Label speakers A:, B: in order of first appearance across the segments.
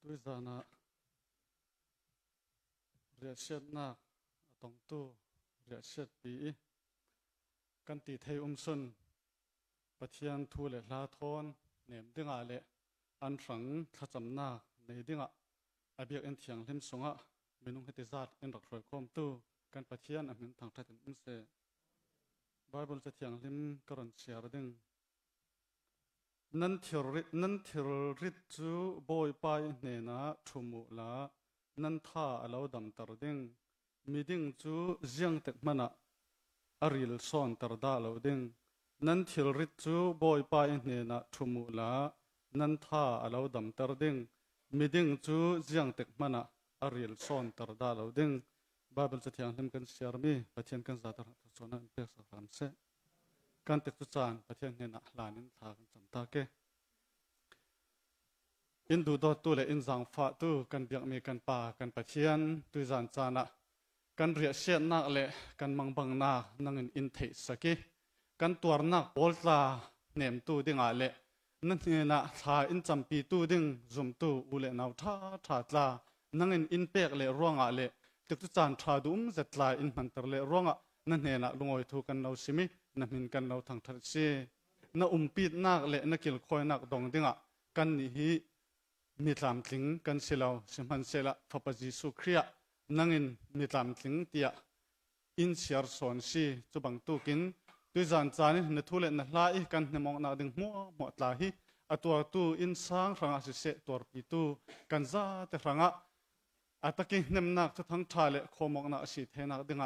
A: ตุยซานะเรียเช็ดนักตองตู้เรียเช็ดปีกันตีไทยสุนปะเทียนทูเลลาทอนเนมดึงอาเลอันฝังขจำนักในดึงอาอาเบียกเอ็นเทียงเล่มสงะเมนุงเฮติซาดเอ็นรักรอยคอมตู้กันปะเทียนอันทางไทยถึงเสบายบอลจะเทียงเล่มกระรันเชียร์ดึงนั่นเทอร์ริจูบอยไปเนน่าชุมุลานั่นท่าเราดำตรดิงมีดิ่งจูเจียงเต็กมันอาริลซอนตรดาเราดิ่งนั่นเทอร์ริจูบอยไปเนน่าชุมุลานั่นท่าเราดำตรดิงมีดิ่งจูเจียงเต็กมันอาริลซอนตรดาเราดิ่งบาเบิลจะเทียงเล่มกันเชียร์มีปะเทียนกันซาตระทุกนั้นเพื่อสักครั้งเสกันติดตุจานปะเทียนเนน่าลานินทากันจำตาเกอินดูดอตัวเลยอินสังฟ้าตัวกันเบียกมีกันป่ากันปะเทียนตุจานจานะกันเรียเชียนนักเลยกันมังบังนักนั่งอินเทสกี้กันตัวนักโอลตาเนมตัวดิ่งอะไรนั่นเองนะชาอินจำปีตัวดิ่งจุ่มตัวอุเลนเอาท่าตานั่งอินเปกเลยร่วงอะไรติดตุจานชาดุมเสร็จลายอินมันตรเลยร่วงนั่นเองนะลุงอ้อยทุกันเราสิมินั่นมินกันเราทางทัศน์น่าปีนักเลยนักกิลคอยนักดองดิ่งกันนี่มีตามถึงกันเสลาสิมันเสละพระปฏิสุครียนั่งอินมีตามถึงเตียอินเชียร์สอนชีจุบังตุกินด้วยจานจานี่นทุเรนลายกันในมองนาดึงมัวหมดลาฮีอตัวตู้อินสร้างรังอาศิเสตัวปีตู้กันซาแต่รังอาตะกี้เนมนักจะทั้งชาเลโคมองนาสิเทนักดึง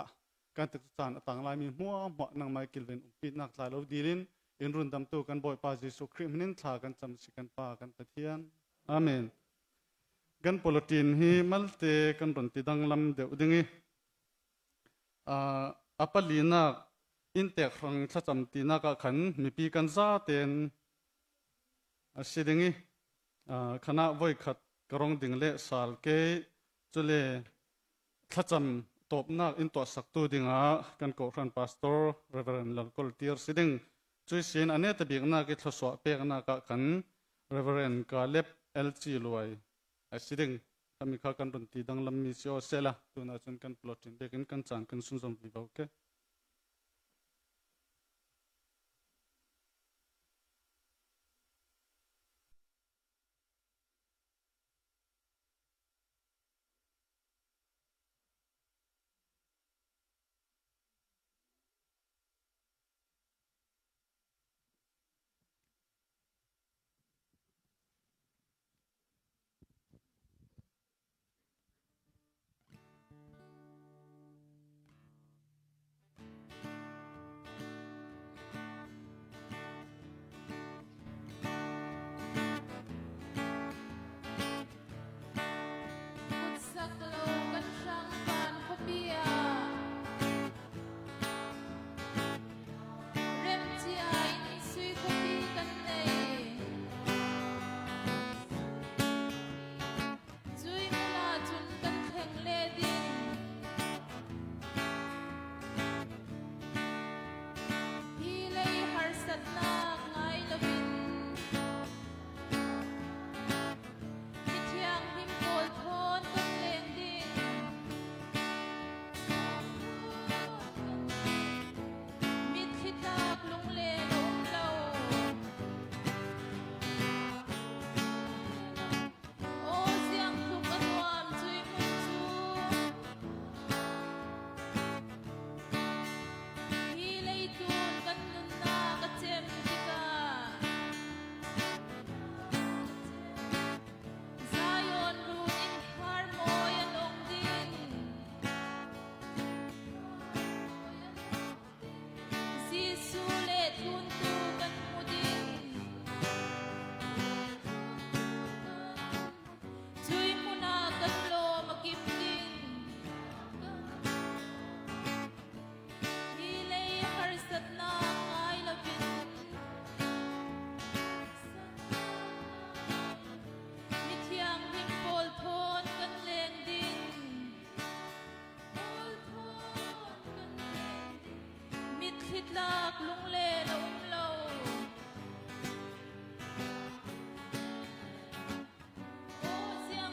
A: การติดจานต่างลายมีมัวหมดนางไม่กิลเวนปีนักลายเราดีลินอินรุนดำตู้กันบ่อยปาจิสุครีมินทากันจำสิกันปากันตะเทียนอาเมนกันโปรตีนฮีมัลเตกันรอนติดังลำเดียวดึงอัปลีนักอินเตกรังชะจำตีนักขันมีปีกันซาเตนสิดึงคณะไว้ขัดกรองดึงเละสาลเกจุเลชะจำตบนักอินตัวสักตัวดึงกันโกรันพาสตอร์เรเวอเรนลกอลตีร์สิดึงจุยสินอันนี้ตะบีกนักอิทศวเปกนักขันเรเวอเรนกาเล็บLG ลอยไอ้สิ่งที่มีข้ากันรนตีดังลำมีเสียวเสละตัวนั้นจนกันปลอดภัยเด็กกันจานกันสุนทรวิบากโอเค
B: เสียง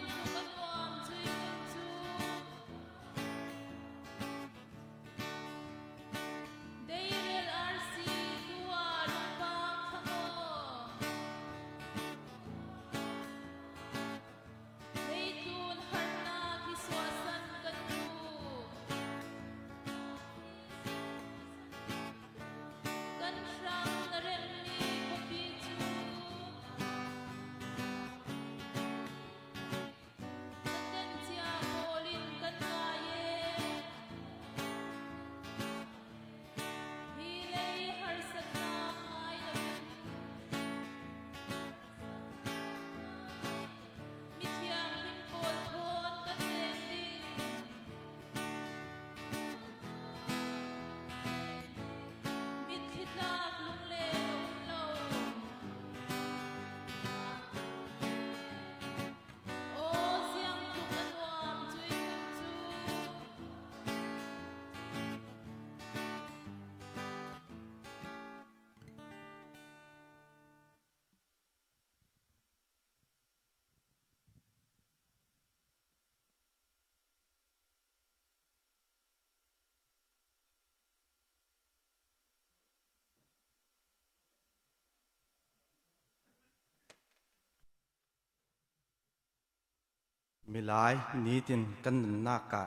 B: มีหลายนี้ตินกันนากะ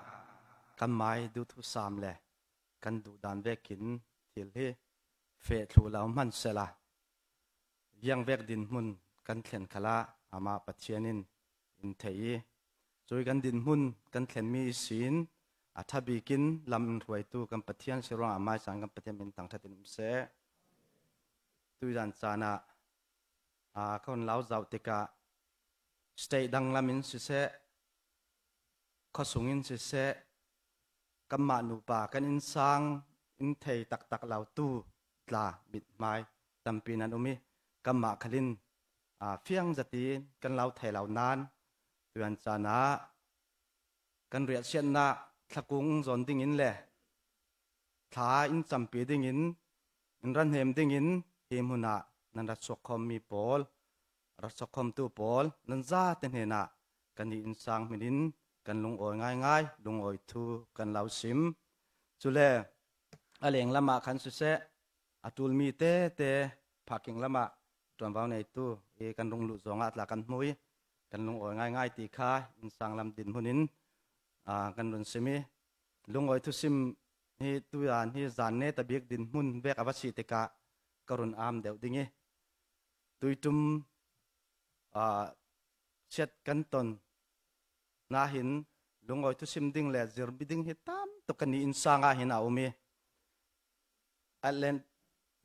B: กันไม้ดูทุสามแหละกันดูดานเวกินทิลเฮเฟทูลาวมันเสละยังเวกดินมุนกันเขียนขละอามาปัจเจียนินอินเทยจอยกันดินมุนกันเขียนมีศีลอาทับิกินลำรวยตูกันปัจเจียนสิรองอามาสังกันปัจเจียนเป็นต่างทัดินเสตุยันจานะคนลาวเจ้าติกาสเตดังลามินสิเสข้อสูงอินสิเสกัมมานุปากันอินสังอินเทยตักลาวตูลาบิดไม้จำปีนั้นอุมิกัมมาขลินเฟียงจตีกันลาวไทยลาวนานตัวนจานะกันเรียกเช่นนะทักุงจนดิ่งอินแหละท้าอินจำปีดิ่งอินรันเฮมดิ่งอินเฮมุนานันรัชคอมมีปอลรัชคอมตูปอลนันซาเตนเฮนะกันอินสังมินินกันลุงโอยง่ายลุงโอยทูกันลาวซิมจุเลอเลงละมาคันสุเสอตุลมีเตผักเก่งละมาตวนเบาในตู้กันลุงลุจงอัตละกันมุยกันลุงโอยง่ายตีขาอินสังลำดินหุนินกันลุนซิมีลุงโอยทุซิมนี่ตัวยานนี่จานเนตเบียกดินมุนเวกอวสิเตกะกรุณอามเดียวดิ่งตุยตุมเช็ดกันตนนาหินลุงโอยทุซิมดิ่งแหละจิรบิดิ่งฮิตามตุกันนี่อินสังอาหินเอามี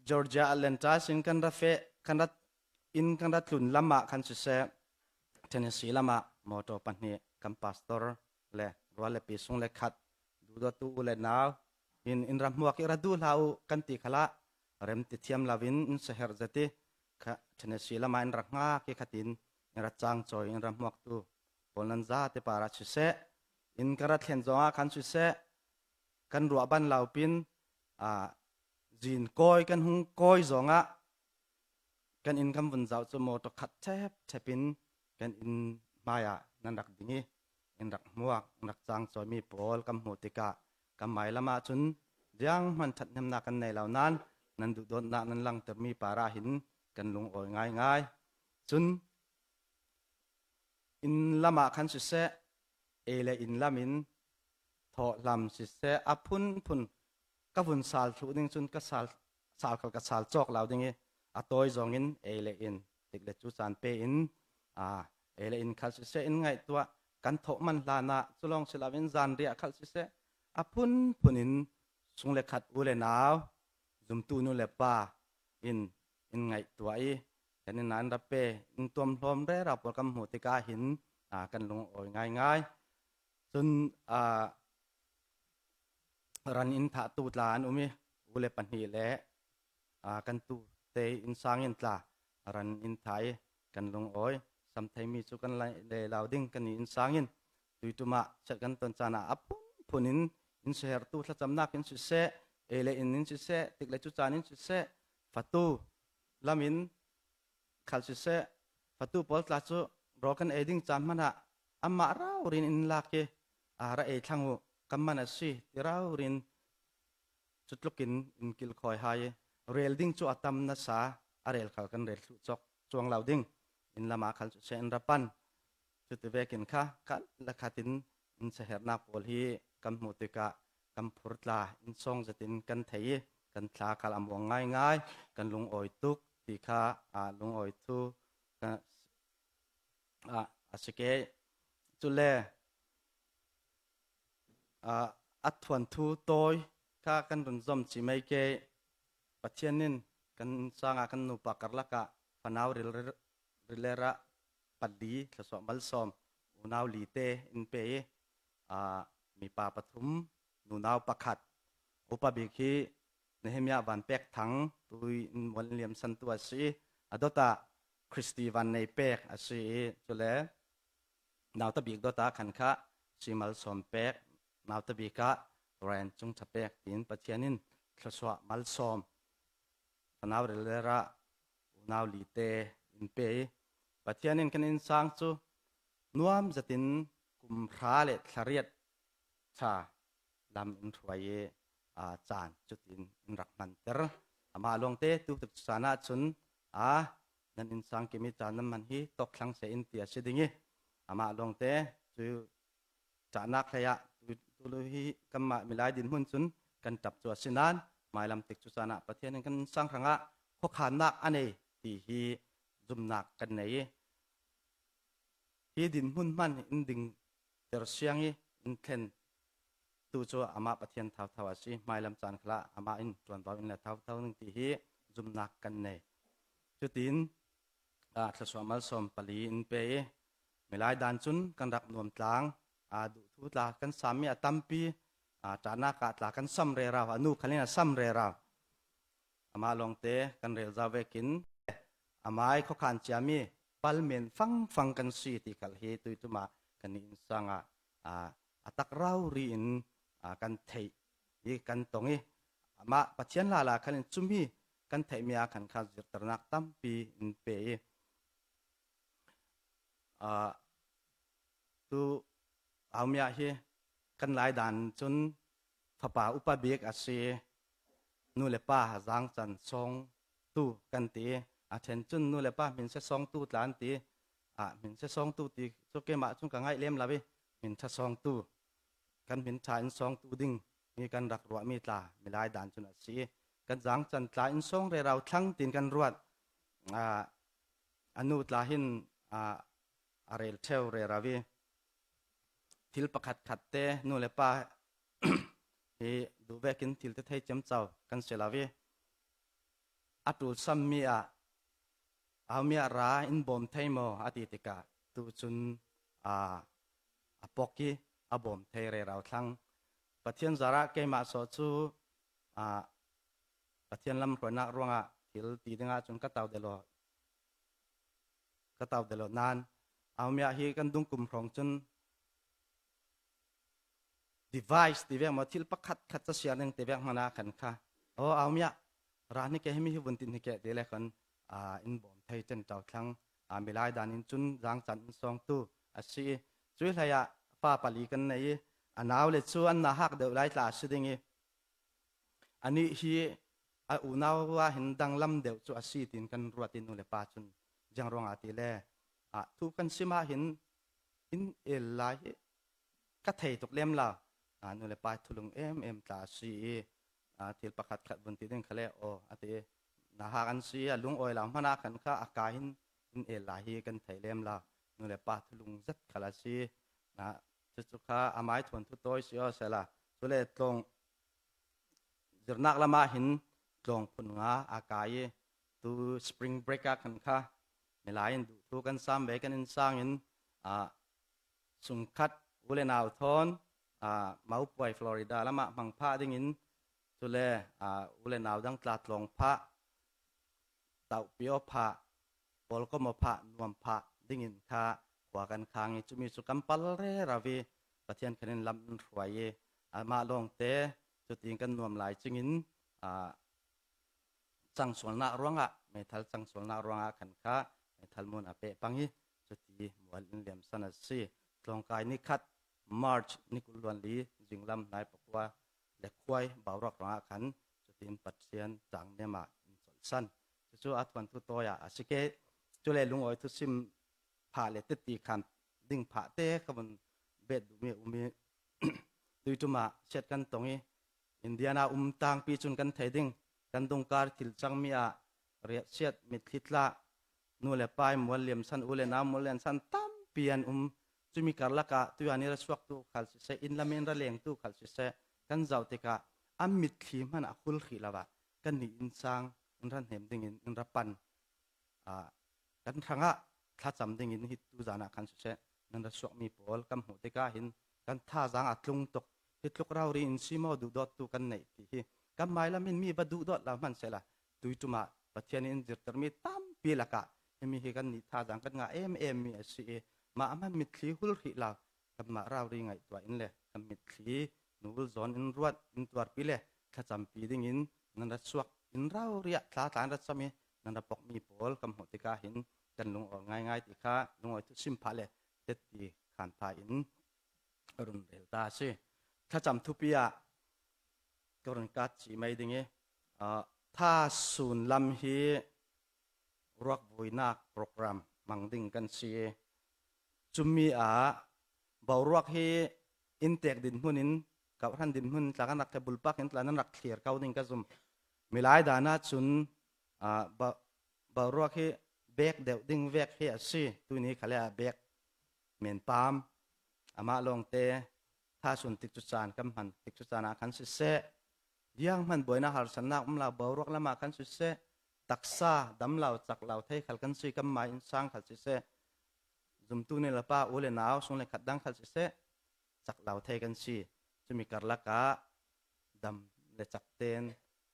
B: จอร์เจียแอตแลนตาสิงกันรัฟเฟกันรักันรัตุนลำมาคันสุเซเทนเนสซีลำมามอโตปันนี่กัมพาสตอร์เล่รัวเล่ปีสุงเล่ขัดดูดตัวเล่นาวอินรำมัวกิระดูลาวกันติขละเริ่มติดเทียมลาวินอินเซฮร์เจติเทนเนสซีลำมาอินรักงากิขัดอินรักจางจอยอินรำมัวกตูปนันซาเตปาราสุเซอินกระเทนจงอาคันสุเซกันรัวบันลาวปินจีนก้อยกันหุงก้อยจงอากันอินคำวันเจ้าจมูกตกขัดแทบปินกันอินมายานันรักดิ่งอินรักมัวรักจางจอยมีปอลกำหูติกะกำหมายละมาจุนยังมันทัดนำนากันในเหล่านั้นนันดุดนานันลังแต่มีปาราหินกันลงอ่อยง่ายจุนอินละมาคันสุเสเลอินละมินทอลำสุเสอพุนก็วุ่นสาลทุดิ้งจุนก็สาลเขาก็สาลจอกเหล่าดิ้งตัวจงอินเลอินติดเลจุสานเปอินเลอินคัลสุเสอินไงตัวกันทอมันลานะจุลองศิลาวินจานเรียคัลสุเสอพุนอินสุงเลขัดอุเลนาวจุมตูนุเลป้าอินไงตัวแต่ในนั้นรับเปอินตัวพร้อมได้รับประกำหัวติกาหินกันลงอ่อยง่ายจนรันอินทาตูตลานอุมิอุเลปันฮีเละกันตูเตอินสังอินตลารันอินไทยกันลงอ่อยสัมไทยมีสุกันเลลาวดิ้งกันอินสังอินตุยตุมาจัดกันตนจานาอับพุนินอินเสฮร์ตูทัศจำนักอินสุเสเลอินสุเสติกเลจุจานินสุเสฟัตูลามินขัลสุเสฟัตูพอลลาจูรอกันเอดิ้งจามมันอะอามาราอุรินอินลาเกระเอทังอุกัมมันอสีที่เราเรียนจุดลุกินอินกิลคอยหายเรลดิ้งจูอัตมนัสาเรลขัลกันเรลจอกจวงเหล่าดิ้งอินละมาขัลเชนรับปันจุดเวกินค่ะกันละขัดินอินเสหนาโพลีกัมมุติกะกัมพุทลาอินซองจะตินกันเทยกันทาคลามวงง่ายกันลุงออยตุกตีค่ะลุงออยตุกันสเกจุเลอัตวันทูโตยข้ากันรุนจอมจิไม่เกปัจเจนินกันสร้างกันนุปการละกะพนาวริเลระปัดดีทศมัลซอมอุนาวลีเตอินเปมีป่าปฐุมนูนาวประขัดอุปบิคีเนหเมียวันเป็กถังตุยวันเลียมสันตัวสีอดตาคริสตีวันในเป็กอสีจุเลนาวตบิกดตาขันคะสีมัลซอมเป็กนาวตบิกะแรนจุงทับเป็กตินปัจเจนินทศมัลซอมพนาวเรเลระอุนาวลีเตอินเปปัจเจนินกันอินสังจูนวมจะตินกุมพระเลทเรียดชาลำอินทวายจานจุดอินรักมันเตอร์มาลงเตตุกสานาชุนนั่นอินสังกิมิจานน้ำมันฮีตกคลังเสียอินเตียสิดิ่งมาลงเต จุจะนักขยะตุลุหิกัมมะมิลายดินหุ่นซุนกันจับตัวสินานหมายลำติกจุสานะประเทศนั้นกันสร้างครั้งพวกขานักอันนี้ที่ฮีจุมนักกันไหนฮีดินหุ่นมันอินดิงเตอร์เสียงอินเทนตูโจอามาประเทศท้าวสิหมายลำจานขละอามาอินจวนบ่าวอินละท้าวนึงที่ฮีจุมนักกันไหนจุดินทศวรรษสมปลีอินเปย์มิลายดานซุนกันรักนวมตลางดูทุตลากันสามีตัมปีจานักตลากันซัมเรราวอนุขันนี้ซัมเรราวอามาลงเตกันเรลซาเวกินอามาไอเขาขันจามีปัลเมนฟังกันสีติกัลเฮตุยตุมากันอินสังตักเรารีอินกันเทยกันตรงนี้อามาปัจจัยลาลาขันจุมีกันเทมีอาขันข้าจิตรนักตัมปีอินเปย์tu awmya hi kan lai dan chun phapa upabek ase nu le pa jang chan song tu kan ti a then chun nu le pa min se song tu tlan ti min se song tu ti so ke ma chung ka ngai lem lawi min tha song tu kan min tha in song tu ding ni kan rak ro mi tla mi lai dan chun ase kan jang chan tla in song re rau thlang tin kan ruat anu tla hin arel theu re ravi thil pakhat khat te nu le pa he du vekin thil te thei chem chau kan selavi atul sammi awmia ra in bom thei mo ati tika tu chun apoki abom thei re rau thlang pathian zara ke ma so chu pathian lam rona ronga thil ti dinga chun ka tau delo nan awmia hi kan dung kum rong chun device ti vek ma thil pakhat khat cha sian eng ti vek mana khan kha awmia ra ni ke hemi hi buntin ni ke dele khan in bom thei chen taw thlang milai dan in chun jang chan song tu asi chui hlaya pa pali kan nei anaw le chu an na hak de lai tla sidingi ani hi unaw wa hindang lam deu chu asi tin kan ruatin nu le pa chun jang rong ati le tu kan sima hin in el lai ka thei tok lem la nu le pa thulung em ta si thil pakhat khat bun ti ding khale ati na ha kan si lung oi la mana kan kha aka hin in el lai hi kan thei lem la nu le pa thulung zat khala si na chu kha amai thon thu toy si sela chu le tlong zirnak lama hin tlong phun nga aka ye tu spring break a kan kha milain du tu kan sam ve kan in sang in sung khat ule naw thon mau poi Florida lama mangpha ding in chule ule naw dang tla tlong pha tau pio pha pol ko mo pha nuam pha ding in kha kwa kan khang chu mi chu kampal re ravi pathian khanin lam ruai ma long te chu ting kan nuam lai chingin chang solna ronga methal chang solna ronga khan kha thalmun ape pangi chuti mual in lem sana si tlongkai ni khat march nikulwan li jinglam nai pakwa lekhwai bawrak ranga khan chutin pathian chang nema in sol san chu atwan tu toya asike chule lungoi tu sim pha le te ti khan ding pha te khaban bet du me umi tuituma set kan tongi indiana tang pi chun kan theding kan dongkar thil changmi re set mithitla nu le pai mualliam san ule na muallian san tam pian chumi karlaka tu ani ra swak tu khal se in lamen ra leng tu khal se kan zau te ka amit thi man a khul khi lawa kan ni in sang in ran hem ding in ra pan kan thanga tha cham ding in hit tu jana khan se nan ra swak mi pol kam hu te ka hin kan tha jang atlung tok hitluk raw ri in simo du dot tu kan nei ti hi kam mai lamin mi ba du dot la man se la tuituma pathian in jirtar mi tam pi laka mi hi kan ni tha jang kan nga mi asi ma aman mitli hul hi la kam ma raw ri ngai twa in le kam mitli nul zon in ruat in twar pi le tha cham pi ding in nan ra suak in raw ria thla tan ra chami nan ra pok mi pol kam ho te ka hin kan lung ol ngai ti kha lung oi tu sim pha le te ti khan pha in run rel ta se tha cham thu pia koron ka chi mai ding e tha sun lam hi ruak voinak program mangding kan si chumi บ่รวกฮีอินเตกดินหุ่นินกับท่านดินหุ่นจากนักเทบุลปักเห็นตลานั้นรักเคลียร์เขาดิ่งก็ซุมมีหลายดานาจุนบ่รวกฮีเบกเดวดิ่งเวกฮีสิตัวนี้เขาเรียกเบกเมนปามอามาลงเตถ้าสุนติจุจานกำหันติจุจานอาคันสิเสยังมันบ่อยนะหาสนักลาบ่รวกละมาคันสิเสตักซาดำเหล่าจักเหล่าไทยขัลกันสุยกำมาอินสร้างขัลสิเสจุมตุนี่ละป้าโอเลนาวส่งเลยขัดดังขัลสิเสจักเหล่าไทยกันสิจะมีการละกะดำเลจักเตน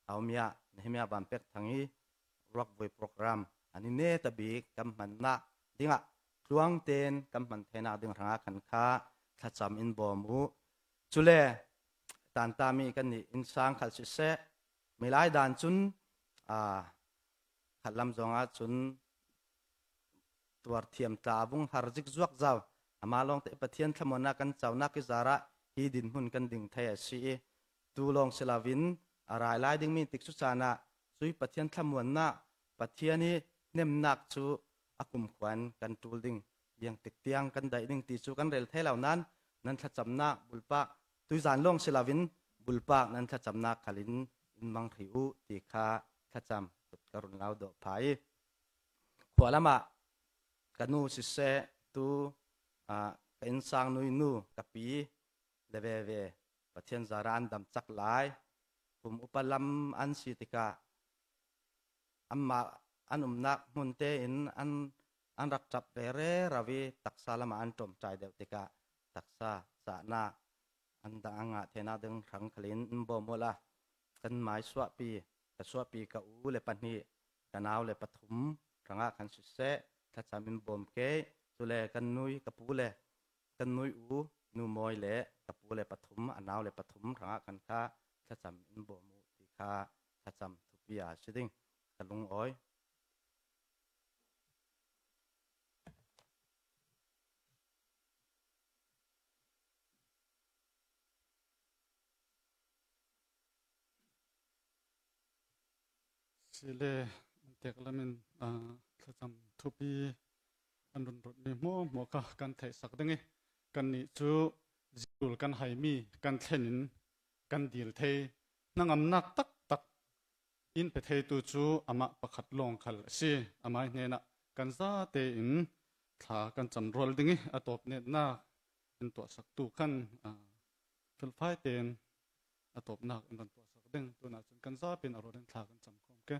B: เอาเมียในเมียบานเป็กทั้งนี้ร็อกไว้โปรแกรมอันนี้เนตบีกำมันนะดิ้งอ่ะคลวงเตนกำมันเทนาดึงหางขันค้าถ้าจำอินบอมูจุเลตานตามีกันนี่อินสร้างขัลสิเสมีหลายด่านจุนขัดลำจงอาจุนตัวเทียมตาบุงหาริกจวกเจ้าอามาลองเตปเทียนขมนากันเจ้านักกิจาระฮีดินหุ่นกันดิ่งไทยสีตูลองเซลาวินอะไรไล่ดิ่งมีติกสุจานะซุยปเทียนขมวนาปเทียนี้เนมนักจูอากุมขวัญกันตูดิ่งยังติดเตียงกันได้ดิ่งตีจูกันเรลเทเหล่านั้นนั้นถ้าจำนักบุลปะตุยจานลองเซลาวินบุลปะนั้นถ้าจำนักขลินอินมังริวตีคาถ้าจำตุดกรุณลาวดอกไผ่ขวาละมากันนูสิเสตูเป็นสางนุยนูกับปีเลเวเวปะเทียนจารานดำจักหลายผมอุปลัมอันสิติกาอันนักมุนเตอินอันรักจับเรเรราวีตักซาลมาอันจมใจเดวติกาตักซาสานาอันดังเทนาดึงขังขลินบ่มละกันหมายสวปีกับสวปีกับอูเลปันนีกันเอาเลปฐุมขังขันสุเสถ้าจำเป็นบ่มเกยตุเลกันนุยกับปูเลกันนุยอูนูมอยเลกับปูเลปฐุมอันเอาเลปฐุมขังขันค้าถ้าจำเป็นบ่มูติคาถ้าจำทุกอย่างสิดิ่งกันลงอ้อย
A: สิเลเด็กละมันถ้าจำทุบีอันรุนรดนี่มัวกันไทยสักดังนี้กันนี่จูจิลกันไฮมีกันเทนินกันดีลเทนั่งอำนักตักอินไปเทตูจูอามาประคัดลงขัลสิอามาเนี่ยนะกันซาเตอินถ้ากันจำรอลดังนี้อัตบเนี่ยน่าเป็นตัวสักตูขันฟิลไฟเตนอัตบนักอันตัวสักดังตัวน่าจนกันซาเป็นอารมณ์ถ้ากันจำคงแก่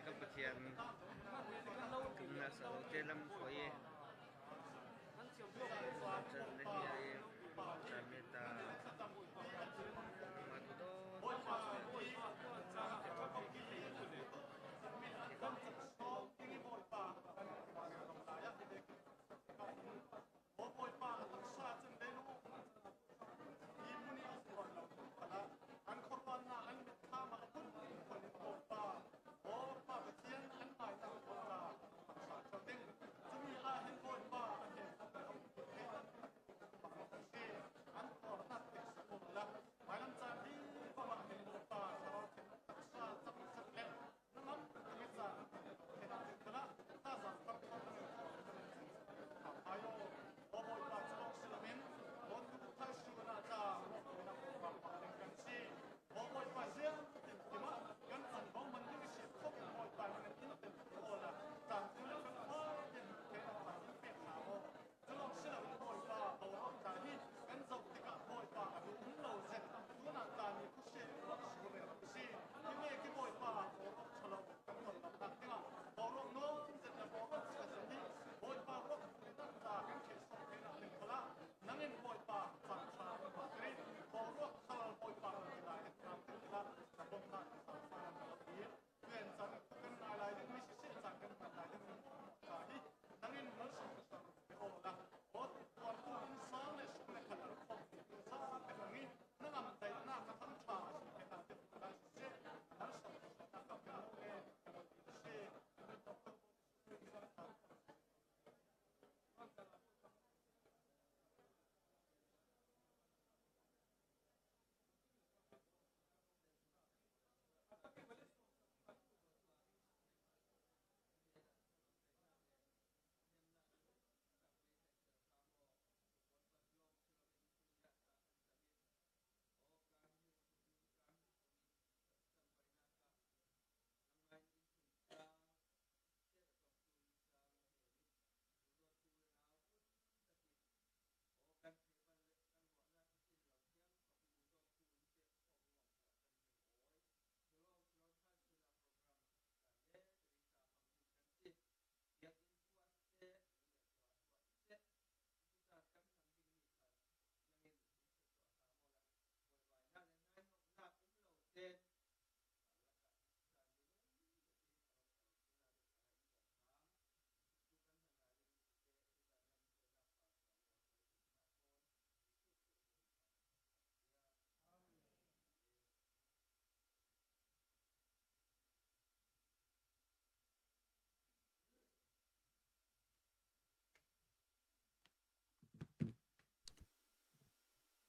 C: กับเทียนกุมนาสาวเจลัมโฟเยจันเลนียจามิตามาตุโต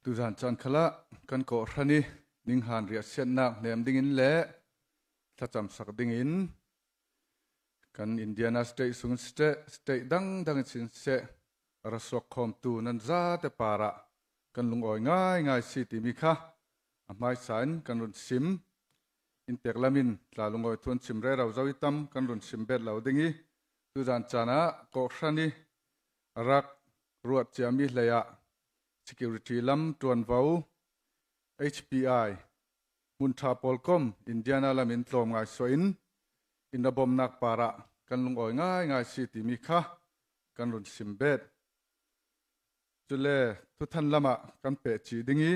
D: ตุจานจันคละกันก่อรันีนิ่งหันเรียเสียนนักเนมดิ่งอินเล่ถ้าจำสักดิ่งอินกันอินเดียนาสเตย์สุงสเตย์ดังสินเสรัสวกคอมตูนันซาเตปาระกันลุงอ่อยง่ายสิติมิค่ะอาไม่สายกันรุนซิมอินเตกลามินลาลุงอ่อยทวนซิมเรเราเจ้าอิตัมกันรุนซิมเบ็ดเหล่าดิ่งตุจานจานะก่อรันีรักรวดเจามิเลยะsecurity lam tuan vau HPI muntra polkom indiana lam in tlom ngai soin in bom nak para kan lung oi ngai city mi kha kan run simbet chule thu than lama kan pe chi dingi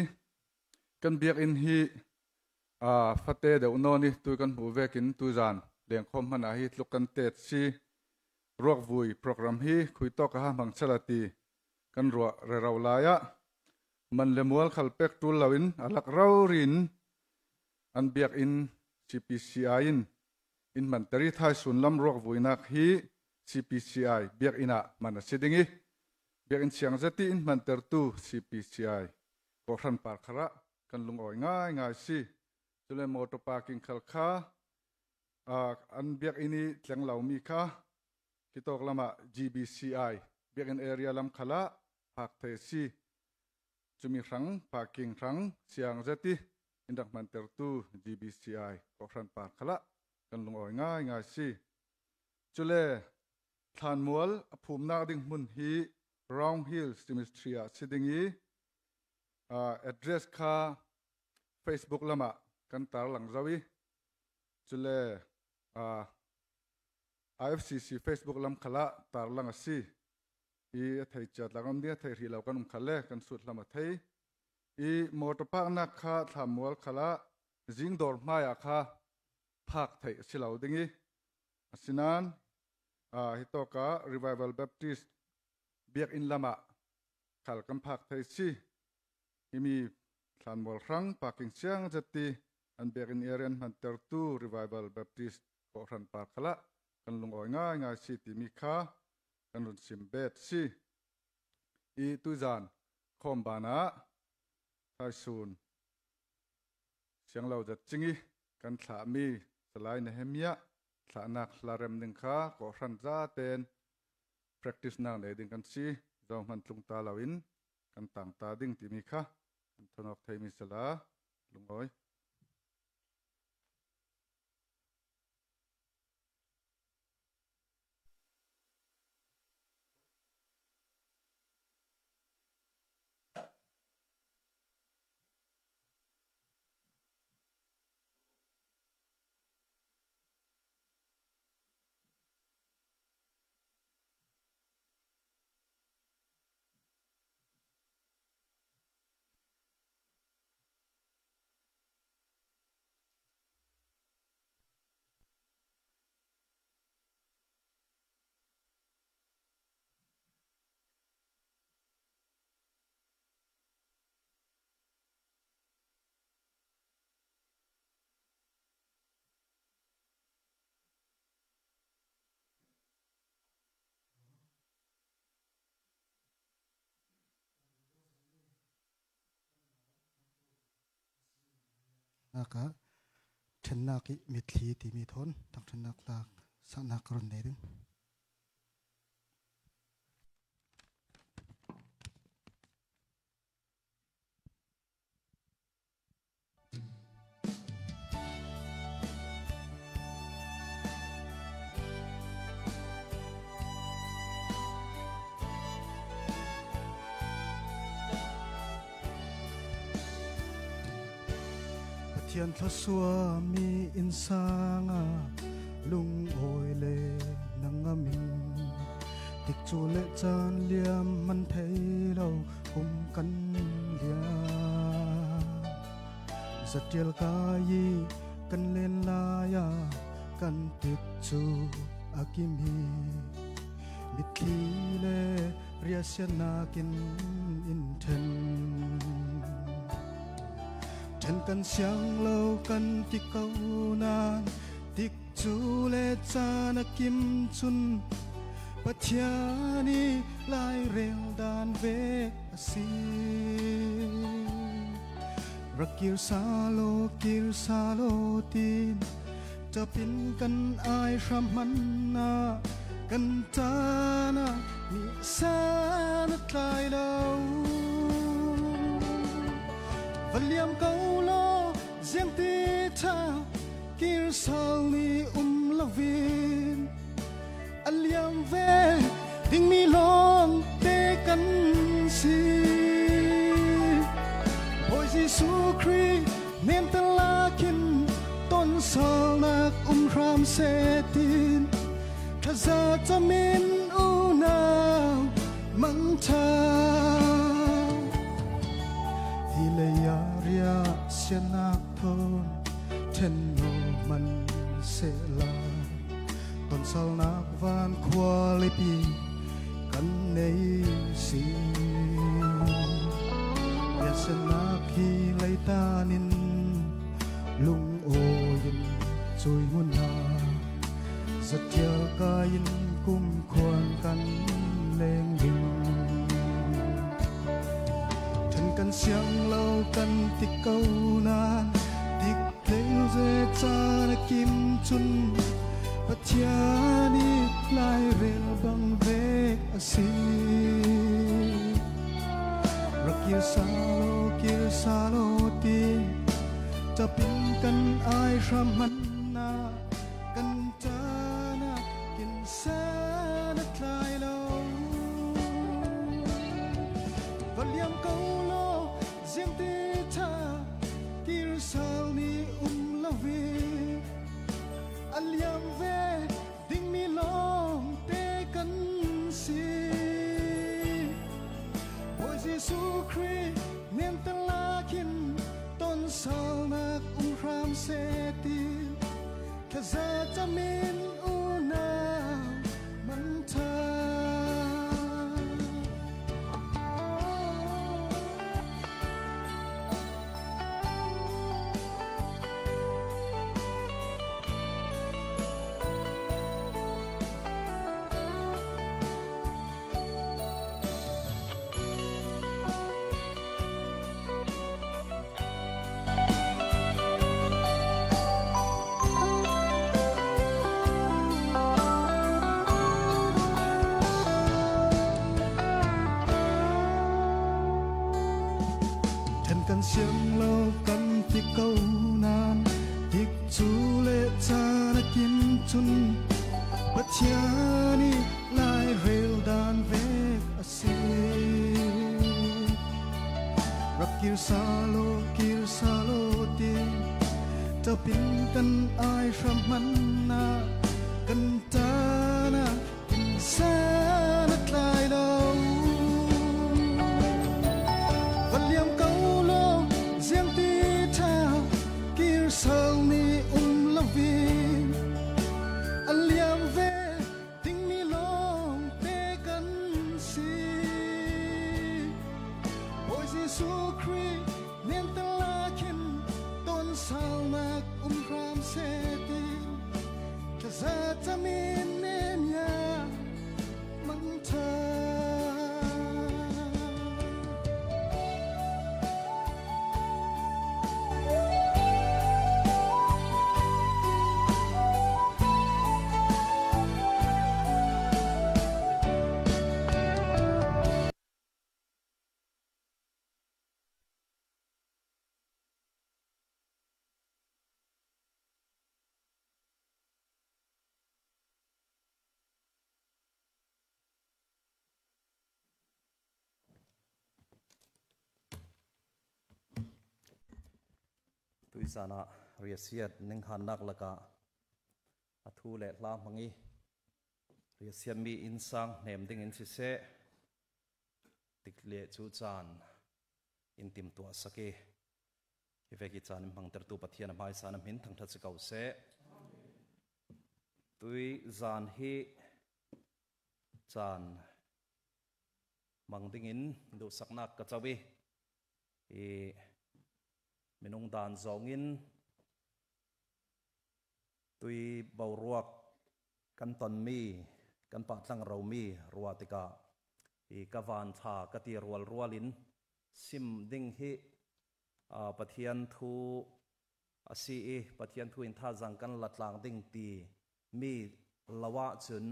D: kan biak in hi fate de unoni tu kan hu vekin tu jan leng khom hana hi tluk kan te si rok vui program hi khuitok ha mang chalati kan ro re raulaya man lemual khalpek tul lawin alak rawrin an biak in CPCI in man tari thai sun lam rok vuinak hi CPCI biak ina man sidingi biak in siang zati in man ter tu CPCI ko khan par khara kan lung oi ngai si chule motor parking khalkha an biak ini tleng law mi kha kitok lama GBCI biak in area lam khala hak the si chumi rang parking rang siang zati indak man ter tu GBCI ko khan par khala kan lung oi ngai si chule than mual aphum na ding mun hi round hill simistria sidingi address kha Facebook lama kan tar lang zawi chule IFCC Facebook lam khala tar lang asi i thai chat lagam dia thai ri law kan khale kan sut lama thai i motor park na kha thamwal khala jing dor maya kha phak thai silaw dingi asinan hitoka revival baptist biak in lama khal kam phak thai si imi thamwal rang parking siang jati an biak in area man ter tu revival baptist ko ran park khala kan lung oi ngai si ti mi kha kan run simbet si i tuzan khom bana thai sun siang lau jat chingi kan thla mi salai na hemia thla nak hlarem ning kha ko ran za ten practice na le ding kan si zo man tlung ta lawin kan tang ta ding ti mi kha kan thonok thai mi sala lung oi
E: naka thenaki mitli ti mi thon tak thenak lak sanak ron ne ding Thian thla suami insanga lung oi le nangamin tik chu le chan liam man thei lo hum kan lia zatial kai kan len la ya kan tik chu akimi mitli le riasiana kin in then Thân cần siang lâu cần tik câu nan tik chu le cha na kim chun ปัทยานีลายเร็วดานเวกสีรักกิลซาโลกิลซาโลตีนจะเป็นกันอายรำมันนากันตานานิสานคลายเราวัลเลียมเกาโลเสียงตีเธอกิลซาลีลาวินอัลยามเวดิ้งมีลองเตกันสีโอ้ยยิสุครีเนมตลาคินต้นสานักรามเซตินข้าจะมินอูนามังทาฮิเลยาเรียเสียนักทนเทนโนมันเสลาตอนสานักวานควาลิปีกันในสีเรียสนักฮีไลตานินลุงโอยินจุยมุนาสัจกายินกุมควรกันเลงดินถึงกันเสียงเล่ากันติเกานานติกเลงเจจานกิมจุนปัทยานีลายเร็วบังเวกสีรักกิลซาโลกิลซาโลตีจะเป็นกันอายรำมันนากันจานากินแสนคลายเราวัลเลียมเกาโลเสียงตีเธอกิลซาลีลาวิอัลยามเวดิ้งมีลองเตกันสีโอ้ยยิสุครีเนียนตลาคินต้นสานักรามเซติข้าจะมินอูนามันทากันเสียงเล่ากันที่เก่านานติกจูเลจานกินจุนปัทยานีลายเร็วดานเวกสีรักกิลซาโลตีจะเป็นกันอายรำมันนากันตานากินแสนคลายเราวัลเลียมเกาโลเสียงตีเธอกิลซาลีลาวินอัลยามเวดิ้งมีลองเตกันสีโอ้ยยิสุครีเนียนตลาคินต้นสานักรามเซติข้าจะมินเนียมันเธอ
B: ตุยสานะเรียเสียดนึงหันนักละกะอทูเลลามังอีเรียเสียมีอินสังเนมดิ่งอินสิเซติกเลจูจานอินติมตัวสักอีเวกิจานิมังตรตูปัทยานบายสานมินทั้งทัศเกาเซตุยจานฮีจานมังดิ่งอินดูสักนักกะจาวีมินงดานจองอินตุยเบารวกกันตอนมี
F: กันปะตลังเรามีรัวติกะอีกวานทากะติรัวรัวลินซิมดิงฮิปะเทียนทูซีปะเทียนทูอินทาจังกันลัดลางดิงตีมีลาวะจุน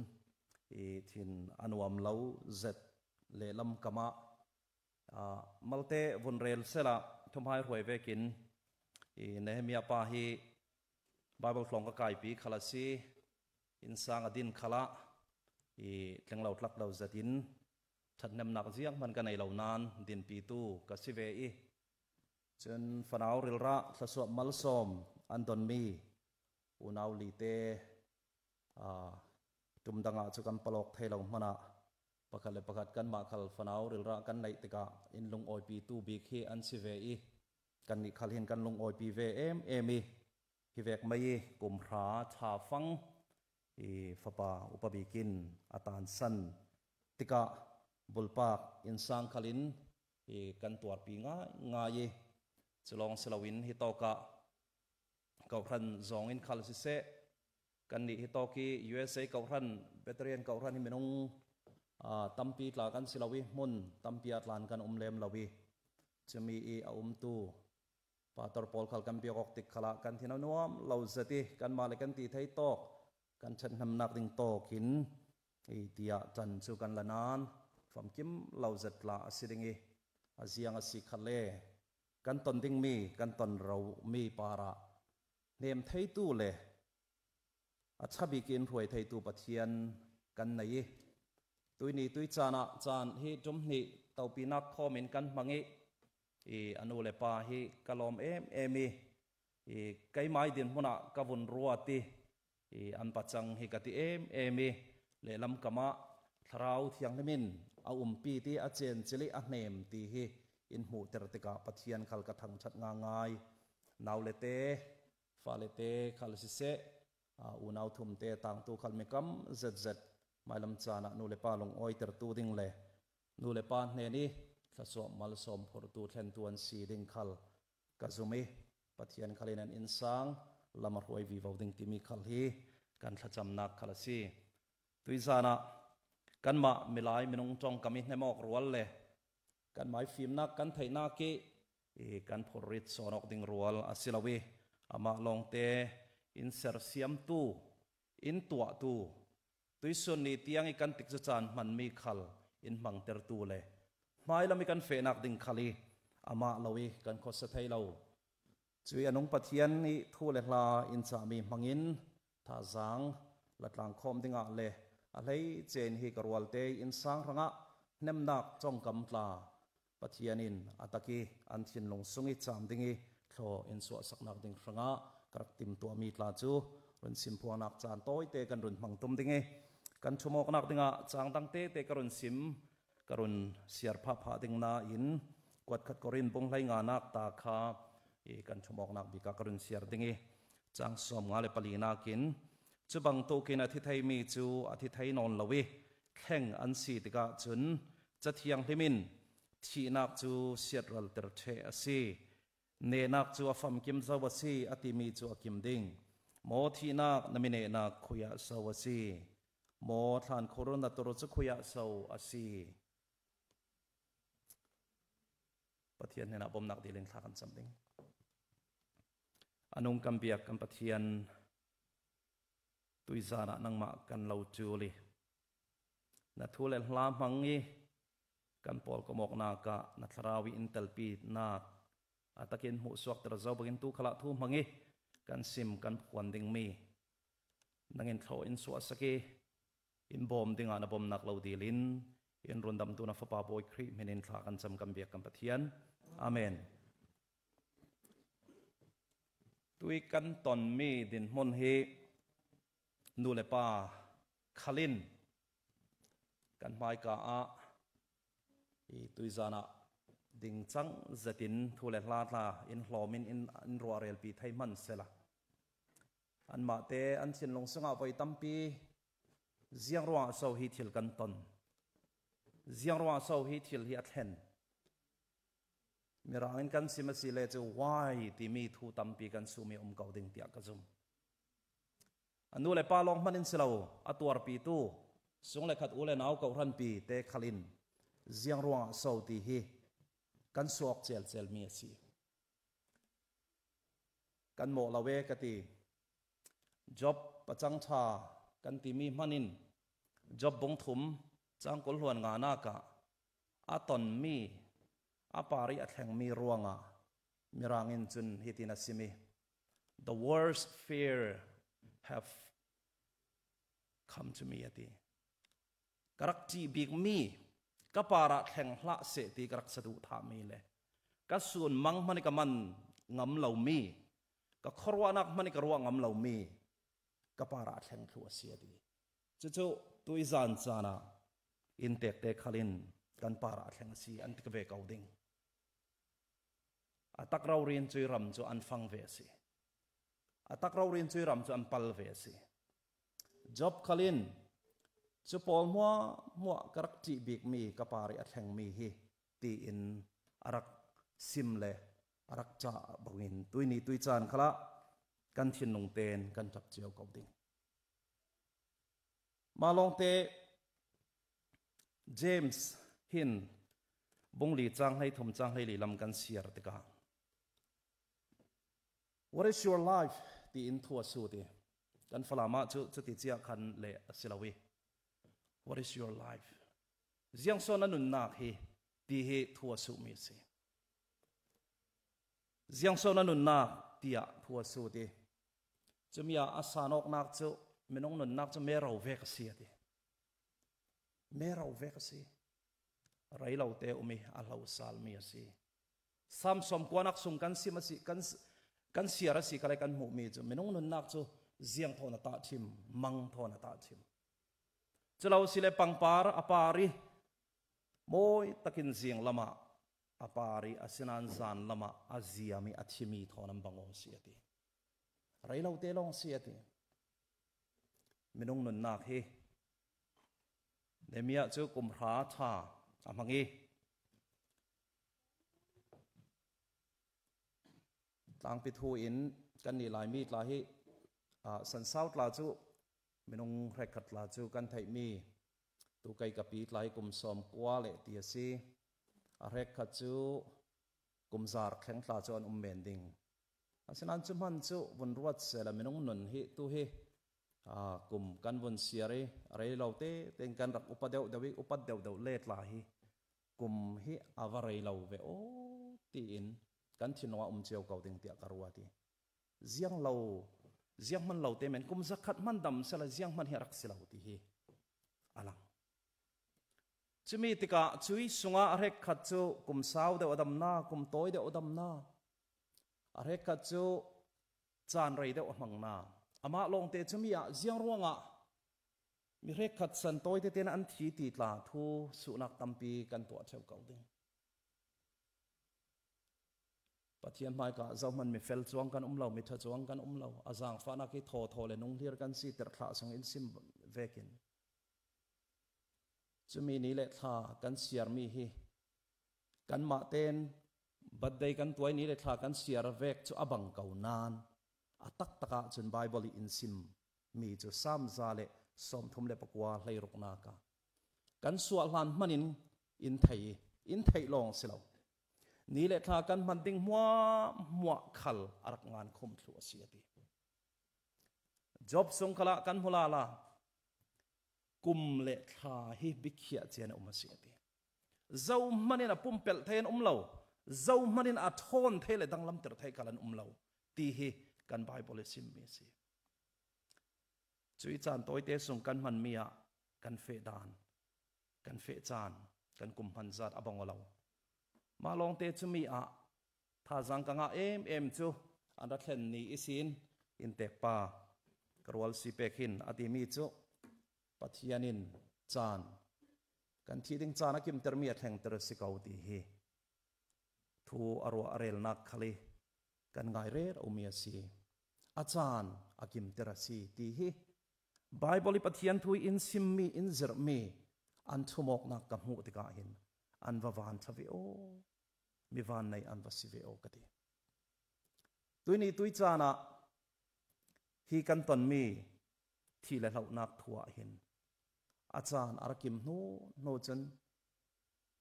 F: ทินอนุวมเลาเจ็ดเลลำกะมะมัลเตวุนเรลเซละทุมหายรวยเวกินเนหเมียปาฮีไบเบิลฟลองกะไก่ปีขลัสีอินสางอดินขละเลี้ยงเราทลักเราเจ็ดินชัดนำหนักเสียงมันกันในเหล่านานดินปีตูกสิเวอีจนฝนาวริลระสะสวมัลซอมอันดอนมีอุนาวลีเตจุมดังอาจุกันปลอกเทลงมันประคัดประคัดกันมาคัลฝนาวริลระกันในติกาอินลงออยปีตูบีเคอันสิเวอีกันนี่คัลเห็นกันลงออยปีเวเอมีฮิเวกไม่กุมพระชาฟังฟปาอุปบิกินอาตานสันติกาบุลปากอินสังคัลินกันตัวปีง่ายสลองสลาวินฮิตอกะเก่าทันจองอินคัลซิเซกันนี่ฮิตอกี USA เก่าทันเบตเรียนเก่าทันฮิเมนงตัมปีตลากันสิลาวิมุนตัมปีอัตลานกันเลมลาวิจะมีตูปาตรปอลขัลกันเปียกอกติกขละกันที่นวนวมเราสติกันมาเลยกันตีไทยตอกกันชันทำนักดิ่งโตกินเตียจันสุกันละนานฟอมกิมเราจัดละสิดิงอาเซียงสิขัลเลกันตนดิ่งมีกันตนเรามีปาระเนมไทยตู้เลยอัชบิกินรวยไทยตู้ปะเทียนกันไหนตุยนี่ตุยจานะจานฮีจุมนี่เตาปีนักคอมเมนกันมังอนุเลปาฮีกะลอมเอมีไกไม้ดินมุนะกะวุนรัวตีอันปัจจังฮิกติเอมีเลลำกะมะทราวเทียงเลมินเอาปีตีอาเจนจิลิอันเนมตีฮีอินหูเตรติกาปะเทียนขัลกะทังชัดง่ายนาวเลเตฟาเลเตขัลซิเซอูนาวทุมเตตังตูขัลเมกัมเจ็ดไม่ลำจานะนูเลปาลงอ้อยเตรตูดิงเลนูเลปาเนนี่ทศวมัลสมพอร์ตูเทนตวนสีดิงขัลกะซุมิปะเทียนขัลินันอินสังลำรวยวิวดิงติมีขัลฮีกันทัจำนักขัลซีตุยซานะกันมาเมลัยมินงจงกามิในมอกรัวเลกันหมายฟิล์มนักกันไทยนักกันพอริดสอนอกดิงรัวอาศิลวีอามาลองเตอินเซอร์เซียมตูอินตัวตูตุยส่วนนี้เตียงกันติกจานมันมีขัลอินมังเตอร์ตูเลไม่ละมีกันเฟนักดิงขัลีอามาลวีกันขอสะเทยเราจุยอนงปะเทียนนี่ทูเลลาอินสามีมังอินท่าจังลัดลางคอมดิงเลอะไรเจนฮิกรัวลเตอินสังรังะเนมนักจงกำลาปะเทียนินอัตกีอันทินลงสุงิจามดิงีโลอินสวสักนักดิงรังะกระติมตัวมีตลาจูรุนสิมพวนักจานโต้ยเตกันรุนมังตุมดิงีกันชั่วโมงนักดิงะจางตั้งเตกันรุนสิมกรุนเสียร์พาพาดิงนาอินกวดขัดกรินบงไลงานักตาคากันชั่วโมงนักบิกากรุนเสียร์ดิงีจางสมงาเลปลีนากินจุบังโตกินอาทิตย์ไทยมีจูอาทิตย์ไทยนอนละวิแข่งอันสีติกาจุนจะเทียงลิมินที่นักจูเสียรัลเตอร์เชอสีเนนักจูอฟัมกิมซาวสีอติมีจูอกิมดิงโมที่นักนมิเนนักคุยสาวสีโมทานโคโรนาตรจุคุยสาวสีปะเทียนเนนักบอมนักดีเลงทากันสัมดิงอนุงกัมเบียกันปะเทียนตุยซานะนังมากันเราจูลีนัทุเลลามังงีกันปอลกมอกนากะนัทราวิอินเตลปีนาอัตกินหูสวกตระเจ้าบกินตุขละทุมังงีกันซิมกันพวนดิงมีนังอินเขาอินสวสกีอินบอมดิงานบอมนักเราดีลินอินรุนดำตุนัฟปาบอยครีเมนินทากันจำกันเบียกันปะเทียนอาเมนตุยกันตอนมีดินมนเฮนูเลปาคาลินกันไมกาอาตุยจานะดิงจังเจตินทูเลลาลาอินหลอมินอินรัวเรลปีไทยมันเสละอันมาเตอันชินลงสงเอาไปตั้มปีเจียงรัวเสาฮิทิลกันตนเจียงรัวเสาฮิทิลฮิอัตเฮนมีรางอินกันสิมาสิเลจะวายที่มีทูตั้มปีกันสูมีเก่าดิงเตียกระซุมอันนู้นเลยป้าลองมันอินเสลาอัตัวปีตู สงเลขัดอุเลนาวกรันปีเตขลินเจียงรวงสาวตีฮีกันสวกเจลมีสีกันโมลาเวกตีจ็อบประจังชากันตีมีมันินจ็อบบงถุมจังกลหวนงานากะอาตอนมีอาปาริอัดแห่งมีรวงะมีรางอินจุนฮิตินัสซิมี The worst fear have come to me ตีกรักจีบิกมีกปาระแห่งละเสตีกรักสะดุธามีเลยก็ส่วนมังมันก็มันงำเหล่ามีก็ครวนักมันก็รัวงำเหล่ามีกปาระแห่งทัวเสียดีจู่ๆตัวอีจานจานะอินเตกเตขลินกันปาระแห่งสีอันติกเวกเอาดิ่งอาตักเราเรียนจุยรำจุอันฟังเวสีอาตักเราเรียนจุยรำจุอันปัลเวสีจ็อบขลินจุปอลมัวกรักจีบิกมีกปาริอัดแห่งมีฮีตีอินอารักซิมเลอารักจ่าบวินตุยนี้ตุยจานขละกันทินนงเตนกันจับเจียวกบดิ่งมาลองเตเจมส์หินบงหลีจังให้ทมจังให้หลีลำกันเสียรติกา What is your life ตีอินทัวสูติกันฟลามาจุติเจียคันเลสิลาวีWhat is your life เจียงโซนันุนนักฮีตีฮีทัวสูมีสิเจียงโซนันุนนักตีอะทัวสูติจะมีอาสานอกนักจุไม่น้องนุนนักจะเมราเวกเสียติเมราเวกสิไรเราเตอุมีอัลลอฮฺสัลมีสิซ้ำสมกวนักสมกันสิมาสิกันเสียรสิกันอะไรกันหมู่มีจุไม่น้องนุนนักจุเจียงทอนาตาทิมมังทอนาตาทิมจะเราสิเลปังปาร์อปารีโมยตะกินเสียงละมาอปารีอาศินันจานละมาอาเซียมีอัติมีทอนันบังโอเสียตีไรเราเตลองเสียตีไม่น้องนุนนักเฮเดมียจุกุมพระชาอามังอีต่างปิดหูอินกันนี่หลายมีดหลายสันเศร้าลาจุไม่น้องแรกขัดลาจูกันไทยมีตัวไก่กับปีหลายกลุ่มสมกว่าเละเตียซีแรกขัดจูกลุ่มซาร์แข็งลาจวนเมนดิงฉะนั้นจุมันจูวันรวดเสร็จแล้วไม่น้องหนุนฮิตัวฮิกลุ่มกันวันเสียร์อะไรเราเตะเต็งกันรักอุปเดวเดวิอุปเดวเดวเล็ดลาฮิกลุ่มฮิอาวาร์เราเวโอตีอินกันชินว่าเจียวเก่าเต็งเตียกรัวตีเจียงเราเจียงมันเราเต็มเหมือนกุมสักขัดมันดำเสละเจียงมันเฮรักเสละตีฮีอลังจะมีติกาช่วยสุงาเรกขัดจูกุมสาวเดวดำนากุมโตยเดวดำนาเรกขัดจูจานไรเดวมังนาอามาลงเตจะมีเจียงรวงมีเรกขัดสันโตยเตนอันทีติดลาทูสุนักตัมปีกันตัวเจ้าเก่าดึงปะเทียนไม่กะเจ้ามันมีเฟลจวงกันเรามีทัจวงกันเราอาจารย์ฟ้านักที่โทเลยนุ่งเทียร์กันสิตระสังอินซิมเวกินจะมีนี่แหละท่ากันเสียร์มีฮีกันมาเต้นบัดใดกันตัวนี้แหละท่ากันเสียร์เวกจะอบังเก่านานอัตักตะกะจนไบเบิลอินซิมมีจะซ้ำซาเลสมทุมเลปกว่าเลยรุกนากะกันสวดลานมันอินไทยลองสิเรานี่แหละท่ากันมันดิ้งมัวขัลอารักงานคมทัวเสียดีจบสงขละกันหุลาลากุมเละท่าฮิบิกเขียเจนอุมาเสียดีเจ้ามันนี่นะปุ่มเปลเทนเราเจ้ามันนี่นะทอนเทเลดังลำเตอร์ไทยกันเราตีฮิกันไบเบิลซิมมีสิจุยจานตัวเตสงกันมันมีอะกันเฟดานกันเฟจานกันกุมพันจัดอบองเรามาลองเตจุมีอะถ้าจังกังเอ็มจูอันดับเช่นนี้อิสินอินเตปากรวลสิเปกินอดีมีจูปัทยานินจานกันที่ดิ้งจานักิมเตอร์มีแห่งเตอร์สิกาวดีฮีทูอรัวอเรลนักขลีกันไงเรออุมีสีอาจารย์อากิมเตอร์สีดีฮีไบเบิลปัทยันทูอินซิมมีอินเซอร์มีอันทุมอกนักกับหูติกาหินอันวานทวีโอมีวานในอันวสิเวโอกติตัวนี้ตัวจานะฮีกันตอนมีที่และเรานักทัวหิน อาจารย์อารักิมโนจัน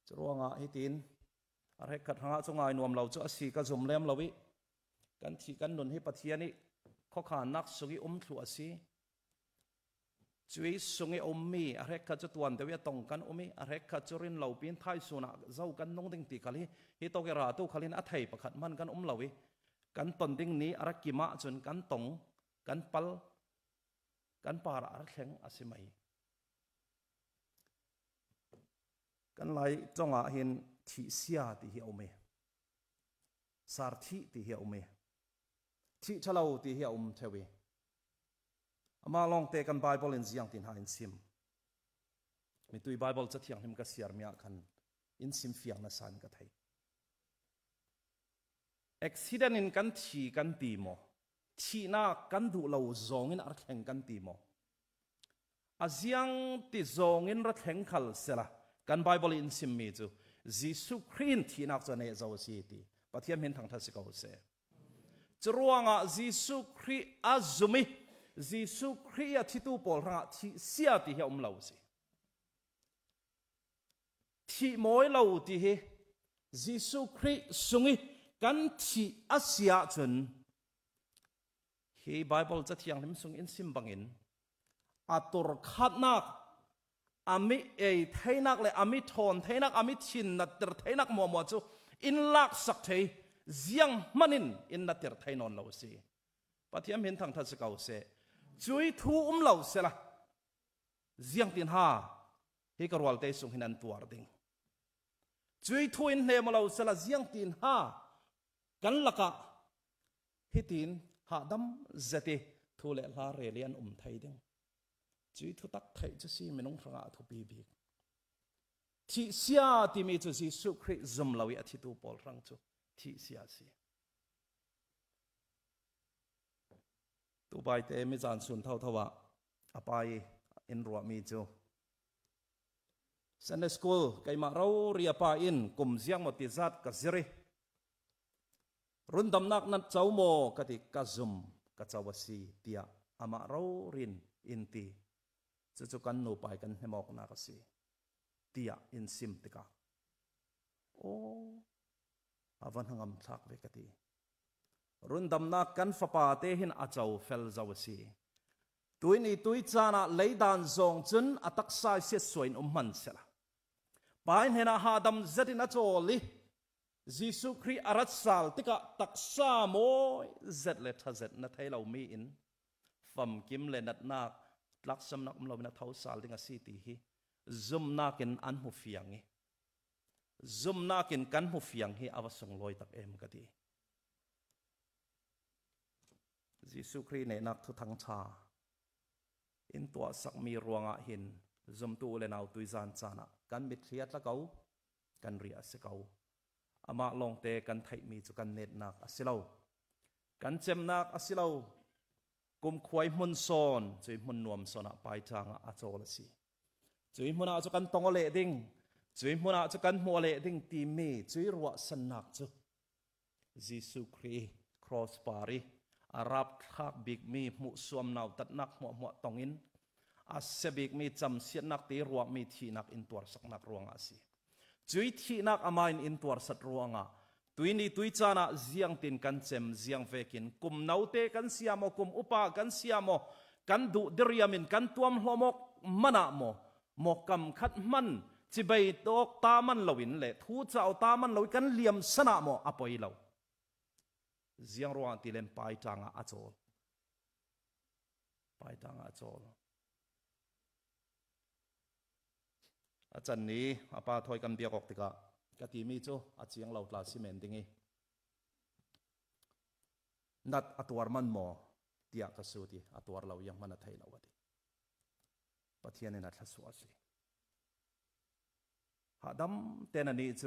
F: จรวงหิตินอารักขัดหาจงไงนวมเราจะสีกระจุมเล่มเราวิกันที่กันนุนให้ปะเทียนี่ข้อขานักสุกิถั่วสีช่วยสุกิมีอารักขัดจะตวนเดียวตรงกันมีอารักขัดจะรินเราเปลี่ยนท้ายสุนัขเจ้ากันน้องดิ่งตีกันฮิโตเกราตุขัลินอัฐัยประคัดมันกันเราวิกันตนดิ่งนี้อารักกิมะจนกันตรงกันปัลกันปาระอารักแข็งอาศิมัยกันไล่จงอาเห็นที่เสียที่เหี่ยวเมสารที่ที่เหี่ยวเมที่เฉลาที่เหี่ยวเทวีมาลองเตะกันไบเบิลอินเสียงที่หาอินซิมมีตัวไบเบิลจะเที่ยงหิมกัสเสียร์มีอาคันอินซิมเฟียงนัสานกัไทยอุบิเหตุอินกันที่กันตีโมที่น่ากันดูเราจงอินอาร์แข่งกันตีโมอาเซียงที่จงอินรัฐแห่งขัลเสละกันไบเบิลอินซิมมีจูยิสุครินที่นักจะเนจาวสีตีปะเทียมเห็นทางทัศกาวเสจรวงอ่ะยิสุคริอาซุมิยิสุคริอาที่ตูปอลระที่เสียที่เหี่ยวเราสิที่มวยเราที่เฮยิสุคริสุงิกันที่อาเซียจนเฮไบเบิลจะเที่ยงหิมสุงอินซิมบังอินอัตุรขัดนักอามิเทนักเลยอามิทอนเทนักอามิชินนัดเตอร์เทนักมัวจูอินลักสักเทเสียงมันินอินนัดเตอร์เทนอนเราสิปะเทียมเห็นทางทัศกาวเสจุยทูเราเสละเสียงตินหาฮิกรวัลเตสุงหินันตัวดิ่งจุยทูอินเนมเราเสละเสียงตินหากันลักะฮิตินหาดัมเจติทูเลลาเรเลียนไทยดิ่งจีทุตักไทยจะซีไม่น้องฟังอาทุบีบีที่เสียที่มีจุดจีสุคริซุมลาวิอาทิตย์ปอลรังจูที่เสียสิตัวใบเตมิจานสุนเท่าทว่าอภัยอินรัวมีจูเซนสกูลไกมาเราเรียปาอินกุมเสียงมติจัดกัซริรุ่นดำนักนัดเจ้าโมกติกัซุมกัจาวสีเตียอามาเรารินอินตีจะกันโนไปกันให้มอกนักสิเตียอินซิมติกาโอ้อาวันหังมทักเวกตีรุ่นดำนักกันฟ้าเตหินอาเจ้าเฟลจาวสีตัวนี้ตัวจานะเลยดานซองจุนอัตักสายเสียสวยมันเสละไปเห็นอาหาดำเจตินัจโอลิยิสุคริอารัสซัลติกาตักซาโมเจตเลทเจตนัทให้เรามีอินฟัมกิมเลนัดนักลักษณะเราเป็นท้าวสาลดิ่งสีตีฮีซุมนักินอันหูฟียงฮีซุมนักินกันหูฟียงฮีอาวสงลอยตักเอ็มก็ดียิสุครีเนนักทุทังชาอินตัวสักมีรวงหินซุมตัวเลนเอาตุยจานจานะกันมิตรเทียดละเกากันเรียสเกาอามาลองเตกันไทยมีจุกันเน็ตนักอสิเลากันเจมนักอสิเลากุมควายมุนซอนจุยมุนนวมสนะไปจางอาโจลสิจุยมุนอาจุกันตองเลดิ่งจุยมุนอาจุกันมัวเลดิ่งตีมีจุยรัวสนักจุยิสุครีครอสปารีอารับทักบิกมีมุสวมนาวตัดนักมัวตองอินอาเซบิกมีจำเสียนักตีรัวมีทีนักอินตัวสักนักรวงอาศิจุยทีนักอามาอินตัวสัตรวงอาตุยนี่ตุยจานะเสียงตินกันเจมเสียงเวกินกุมนาวเตกันเสียโมกุมอุปากันเสียโมกันดุเดียมินกันตัวมหัวมกมันอะโมกำขัดมันจิบไปตอกตามันลวินเละทูจะเอาตามันลวิกันเลียมสนะโมอภัยเราเสียงรัวติเลมไปจางอาโจลไปจางอาโจลอาจารย์นี้อาปาถอยกันเบียกออกติกากะตีมีโจอาเจียงเราลาซิเมนติงนัดอัตวารมันโมเตียกสูติอัตวารเรายังมันไทยเราวะดิปะเทียนนัดทัศวสิหาดำเตนันนี้โจ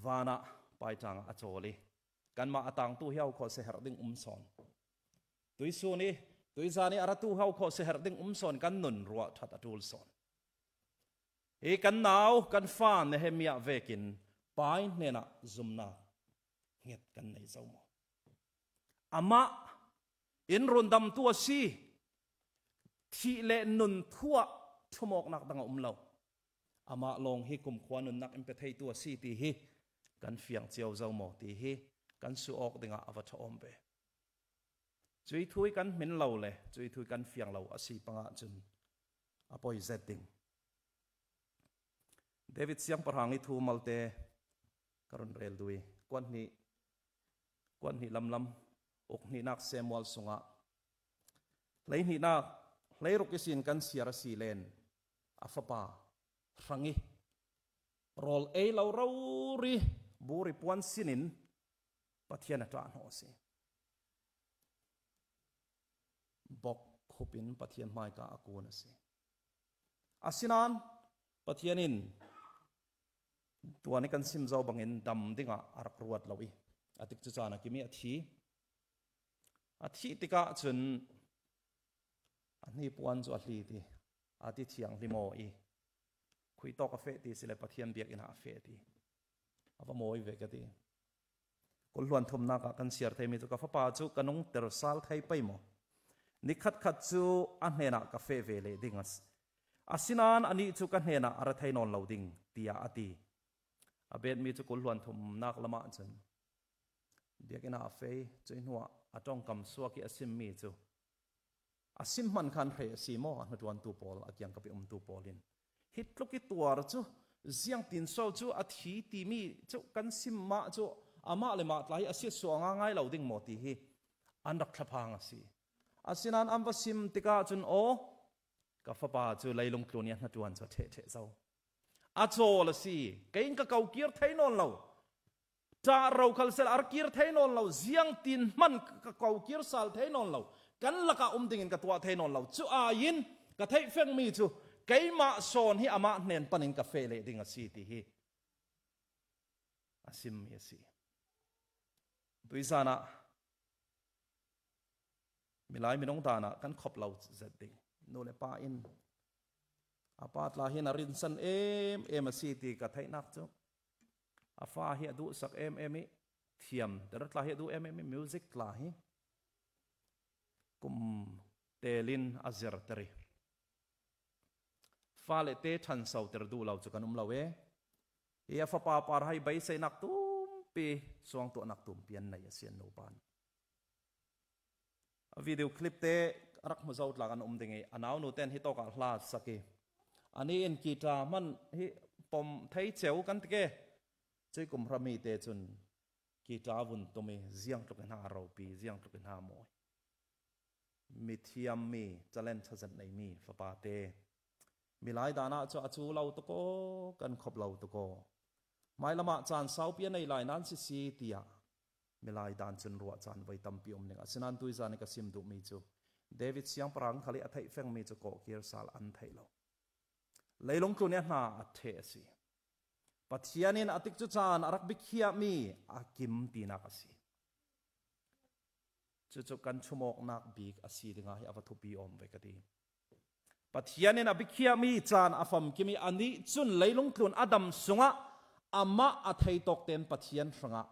F: วานะไปจางอาโจลีกันมาอัตังตู้เหี้ยวขอเสหรดิ่งสอนตุยสูนี้ตุยจานี้อารัตู้เหี้ยวขอเสหรดิ่งสอนกันนุนรัวทัดตูลสอนเอกันหนาวกันฟ้าเนเฮมียเวกินไปเนน่ะซุมนาเงียดกันในเจ้าหมออามาอินรุนดำตัวซีที่เลนุนทั่ว ชั่วโมงนักดังเราอามาลงให้กุมควานุนักอิมเปเทตัวซีตีฮีกันเฟียงเจียวเจ้าหมอตีฮีกันสู้ออกดึงอาวัชอมเบจุยทุยกันเหม็นเราเลยจุยทุยกันเฟียงเราอาศีปังอาจุนอาปอยเซตติงเดวิดเสียงประหังอิทูมัลเตกรณเรลดุยกวนนี้ลำอกนี้นักเซมวลสงะเลยนี้นักเลยรุกิสินกันเสียรสีเลนอาฟปาฟังงี้รอลเอลเรารีบุริปวนสินินปัทยานตานหัวสิบอกขุบินปัทยานไม่กาอากูนะสิอาสินันปัทยานินตัวนี้กันซิมเจ้าบังเอินดำดิ่งอารักรวดเราอีอาทิตย์จุจานะกิมีอาทิติกาจนอันนี้ปวนจุอาลีตีอาทิตย์เที่ยงลิโมอีคุยต่อกาแฟตีสิเลปัทยานเบียกอินหาเฟตีอาปโมยเวกตีกุลล้วนทมนักกันเสียร์ไทยมีจุกาฟป้าจุกันนงเตอร์ซัลไทยไปมั้งนิคัดจูอันเฮนักกาแฟเวเลดิ่งอาสินันอันนี้จุกันเฮนักอารัไทยนอนเราดิ่งตีอาตีอาเบดมีจุกุลล้วนทมนักละมาจันเบียกอินหาเฟจุนหัวอาจงกำสวกิอาซิมมีจูอาซิมมันคันเรซีโมอันตวันตูปอลอากิยังกับตูปอลินฮิตลุกิตัวจูเสียงตินโซจูอาทิตีมีจูกันซิมมาจูอามาเลมาตไลอาศิสวงง่ายเราดิ่งหมดทีฮีอันดักขพังอาศิอาศินันอัมบซิมติกาจุนโอกับฟ้าป่าจูไลลงกลุ่นยันนัดวันจะเทเจ้าอาโจละสิเก่งกับเกาเกียร์ไทยนนเราจะเราคัลเซลอาร์เกียร์ไทยนนเราเสียงตินมันกับเกาเกียร์สัลไทยนนเรากันละกะดิ่งกับตัวไทยนนเราจูอายินกับไทยเฟงมีจูไกมาโซนที่อามาเนนปันินกาแฟเลดิ่งอาศิติฮีอาซิมมีอาศิดุยซานะมิลายมินงตานะกันขบเราเสด็จโนเลปาอินอาปาตลาหินารินสันเอ็มอาศิติกับไทยนักจูอาฟ้าเฮียดูสักเอ็มเทียมแต่รัตลาเฮียดูมิวสิกลาฮิกุมเตลินอาเซอร์เตรีฟ้าเลเตชันเสาเตอร์ดูเราจุกันเราเฮียฟ้าป่าปาร์ให้ใบเซนักตุ้มปีสวงตัวนักตุ้มเปลี่ยนในเสียนโนปานวิดีโอคลิปเตรักมาจากหลังดิ่งอันเอาโนเทนฮิตอกาลาสักอันนี้เอ็นกีตามันฮิปมไทยเจ้ากันตะเกใจกุมพระมีเตจุนกีตาวุนตัวมีเสียงตุกันหาเราปีเสียงตุกันหาโมยมีเทียมมีจะเล่นชัดในมีฟ้าป่าเตมีหลายดานะจะจูเราตะโกกันขบเราตะโกไม่ละมาจานสาวเปียในหลายนั้นสิเตียมีหลายดานจนรัวจานไว้ตำปีอมหนึ่งสินันตุยจานก็ซิมดุมีจูเดวิดเสียงปรังขลิอัฐิเฟงมีจูโกเกียร์สาลอันไทยเราเลยลงตัวเนี้ยนาอัฐเทสิปัทยานินอติกจุจานอารักบิคียมีอากิมตีนักสิจุกันชั่วโมงนักบีกอสีดึงให้อวัตุปีอมไว้ก็ดีปัทยานินอบิคียมีจานอาฟัมกิมีอันนี้จุนเลยลงตัวอดัมสงะอามาอัฐิตกเต็นปัทยานสงะ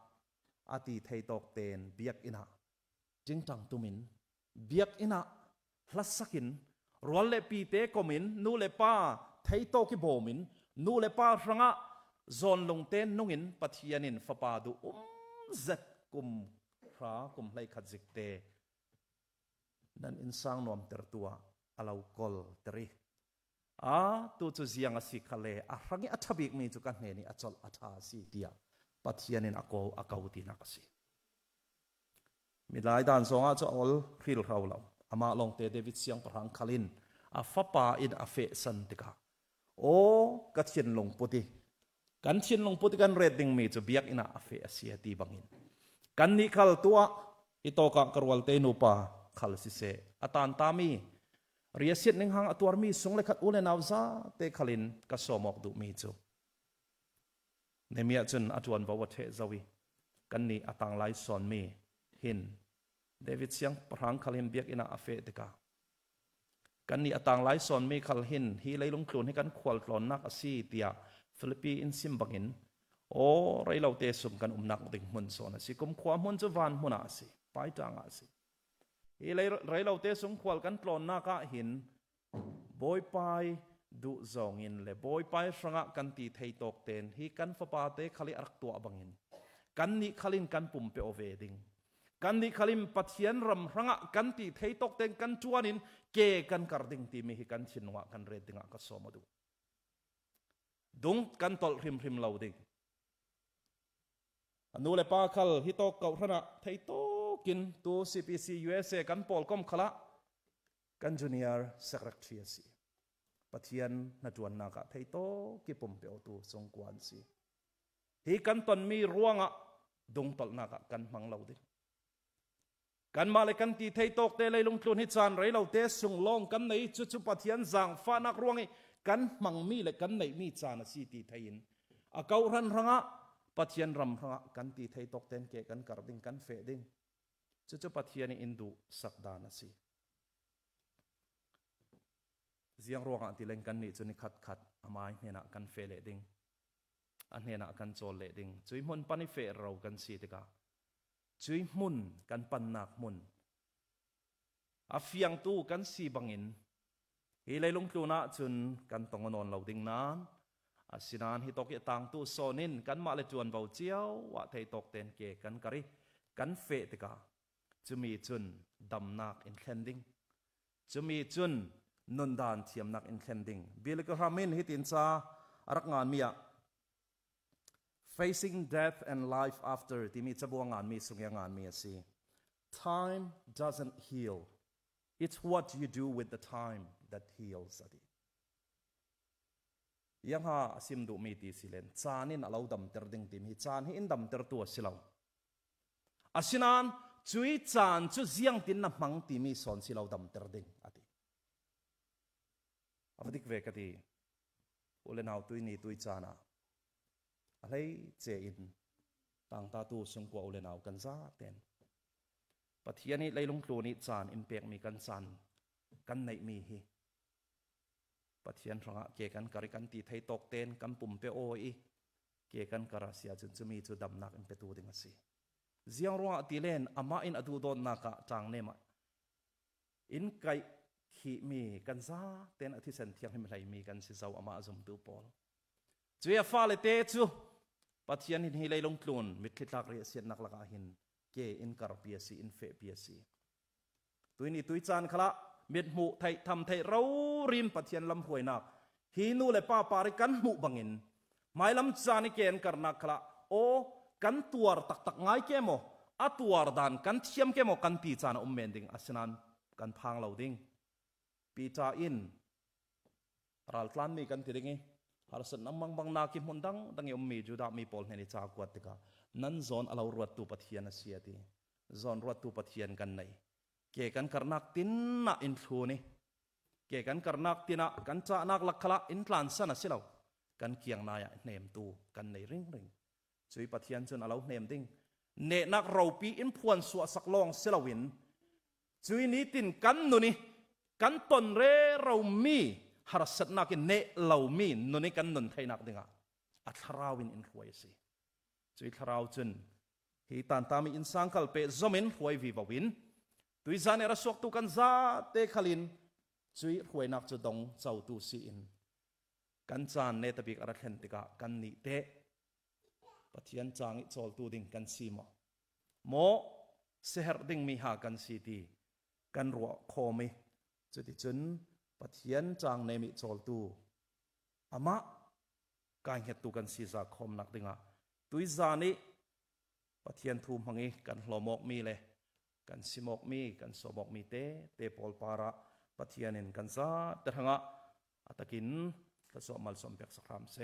F: อาทิไทยตกเต็นเบียกอินะจิงจังตุมินเบียกอินะพลัสสกินรัวเลปีเตกมินนูเลป้าไทยตกิโบมินนูเลป้าสงะจนลงเต็นนุงินปัทยานินฟปาดูเซกุมพระกุมไลขัดจิกเตนั่นอินสังนอมเตอร์ตัวอาลาวกอลเตรีตัวจุเสียงอสิกเลรังอัฐบิกมีจุกันเฮนี่อัจฉริอัฐสิเดียปัทยานินอากาวตินักสิมีหลายด้านสองอาจจะอลฟิลเราอามาลงเตเดวิดเสียงพรังคลินอาฟปาอินอาเฟสันติกาโอ้กัดเชียนลงปุติกันเชียนลงปุติกันเรดดิ้งมีจุเบียกอินาอาเฟเสียตีบังอินกันนิคัลตัวอิโตกะกรวัลเตนูปาคัลสิเซอตานตามีเรียสิตหนึ่งหางอตัวมีสงเลขัดอุเลนาวซาเตคลินกัสโซมอกดูมีจูเนมียจุนอตวันบวชเทจาวีกันนี้อตังไลซอนมีหินเดวิดเสียงพรังคลินเบียกอินาอาเฟติกากันนี้อตังไลซอนมีคัลหินฮีเลยลงคลุนให้กันขวัญกลอนนักสีเตียฟิลิปปินส์ซิมบังอินโอ้ไรเราเตสุมกันนักดิ่งมุนโซนะสิกุมความมุนจะวันมุนาสิไปจางอาสิไรเราเตสุมขวัญกันกลอนนักหินบอยไป ดุจงอินเลบอยไปสงะกันตีไทยตกเตนฮีกันฟปาเตขลิอักตัวบังอินกันนี้ขลินกันปุ่มเปโอเวดิงกันนี้ขลิมปัทยันรำสงะกันตีไทยตกเตนกันจวนินเกกันกระดิ่งตีมีฮีกันชินวะกันเรดิงะกัสโซมาดูดุงกันตอลริมเหลาดิงอนุเลปาคัลฮิโตเก่าขณะไทยโตกินตัว CPC USA กันปอลก้มขละกันจูเนียร์เซกเรตรีซีปัทยันนัดวันนักไทยโตกิปุ่มเปียวตัวทรงกวนซีฮีกันตอนมีร่วงอะดงตลนักกันมังเหลาดิกันมาเลยกันตีไทยโตเตเลยลงทุนฮิจานไรเหลาเตส่งลงกันในจุปัทยันจางฟ้านักร่วงกันมังมีเลยกันในมีจานสีตีไทยินอาเการันรังะปัทยันรำรังะกันตีไทยตกเตนเกกันกระดิ่งกันเฟดิ่งจุปัทยันอินดูสักดานสีเสียงร้องอันที่เล่นกันนี่จนขัดอามายเนี่ยนะกันเฟเลดิ่งอันเนี่ยนะกันโจเลดิ่งจุยมุนปันิเฟเรากันสีติกาจุยมุนกันปันนักมุนอาฟียงตู้กันสีบังอินฮีเลยลงทุนนะจนกันตองนอนเราดิ่งนั้นอาศินานฮิตกยตังตู้โซนินกันมาเลจวนเบาเจียวว่าไทยตกเตนเกกันกะริกันเฟติกาจะมีจุนดำนักอินแคนดิ้งจะมีจุนนนดานเทียมนักอินแคนดิ้งบิลกรามินฮิตินซารักงานมีอะ facing death and life after ที่มีจะบวงงานมีสุงยางานมีสิ time doesn't heal it's what you do with the time that heals สิยังหาสิมดูมีตีสิเลนจานินเราดำเตอร์ดิ่งติมฮิจานฮิอินดำเตอร์ตัวสิเราอาศินานจุยจานจุเสียงตินนับมังติมีสอนสิเราดำเตอร์ดิ่งอดีอวดิกเวกตีโอเลนาวตุยนี่ตุยจานะอะไรเจอินต่างตาตูสงกว่าโอเลนาวกันซาเต็นปัทยานี้เลยลงครูนิจานอินเปียกมีกันซันกันในมีฮีปัทยันรังะเกกันการิกันตีไทยตกเตนกันปุ่มเปโออีเกกันการาเสียจนจะมีจุดดำนักอินเปตูดิงสิเสียงรังะตีเลนอามาอินอดูโดนนักจางเนมอินไกขีมีกันซาเตนอธิเซนเทียงให้มันไหลมีกันสิเจ้าอามาจมตูปอลจุยฟ้าเลเตจูปัทยันหินฮิเลยลงคลูนมิดคิดลักเรียเสียนักลักหินเกอินการเปียสีอินเฟเปียสีตัวนี้ตัวจานขละเม็ดหูไทยทำไทยเราริมปัทยันลำหวยนักฮีนูเลป้าปาริกันหูบังอินไม่ลำจานิเกนกันนักละโอกันตัวตักง่ายแก่โมอัตัวดานกันเทียมแก่โมกันปีจานเมนดิงอาศินันกันพังเหล่าดิงปีจาอินรัลฟลันมีกันติดิงฮาร์สันน้ำมังบังนาคิมฮุนดังยมมีจุดามีปอลเฮนิจากวัดติกานั้นโซนเรารวดตูปัทยันเสียดีโซนรวดตูปัทยันกันไหนเกี่ยกันการนักตินนักอินทรูนี่เกี่ยกันการนักตินะกันจะนักลักขละอินทลานสันสิเรากันเคียงนายเนมตูกันในริงจุยปัทยันจนเราเนมดิ้งเนนักเราปีอินพวนสวสักลองสิเราวินจุยนี้ตินกันนุนี่กันตนเรเรามีฮาร์สัตนักเนเรามีนุนี่กันนุนไทยนักดิ้งอัทราวินอินรวยสิจุยทราวจนฮีตันตามีอินสังกัลเปจอมินรวยวิววินตุยจานเอรัสวกตุกันซาเตขลินจุยหวยนักจุดงเจ้าตุซีอินกันจานเนตบิกอรักเห็นติกากันนิเตปัทยันจางอิจอลตูดิงกันซีมโมเสฮร์ดิงมีหากันซีตีกันรัวโคมิจุดจุนปัทยันจางเนมิจอลตูอามะการเหตุตุกันซีซาคมนักดิงะตุยจานิปัทยันทูมังอีกันหลอมอกมีเลยกันสิมอกมีกันสมอกมีเตปอลปาระปัทยันินกันซาเตหังะอัตกินกระสอบมัลสมเปียกสักครั้งเส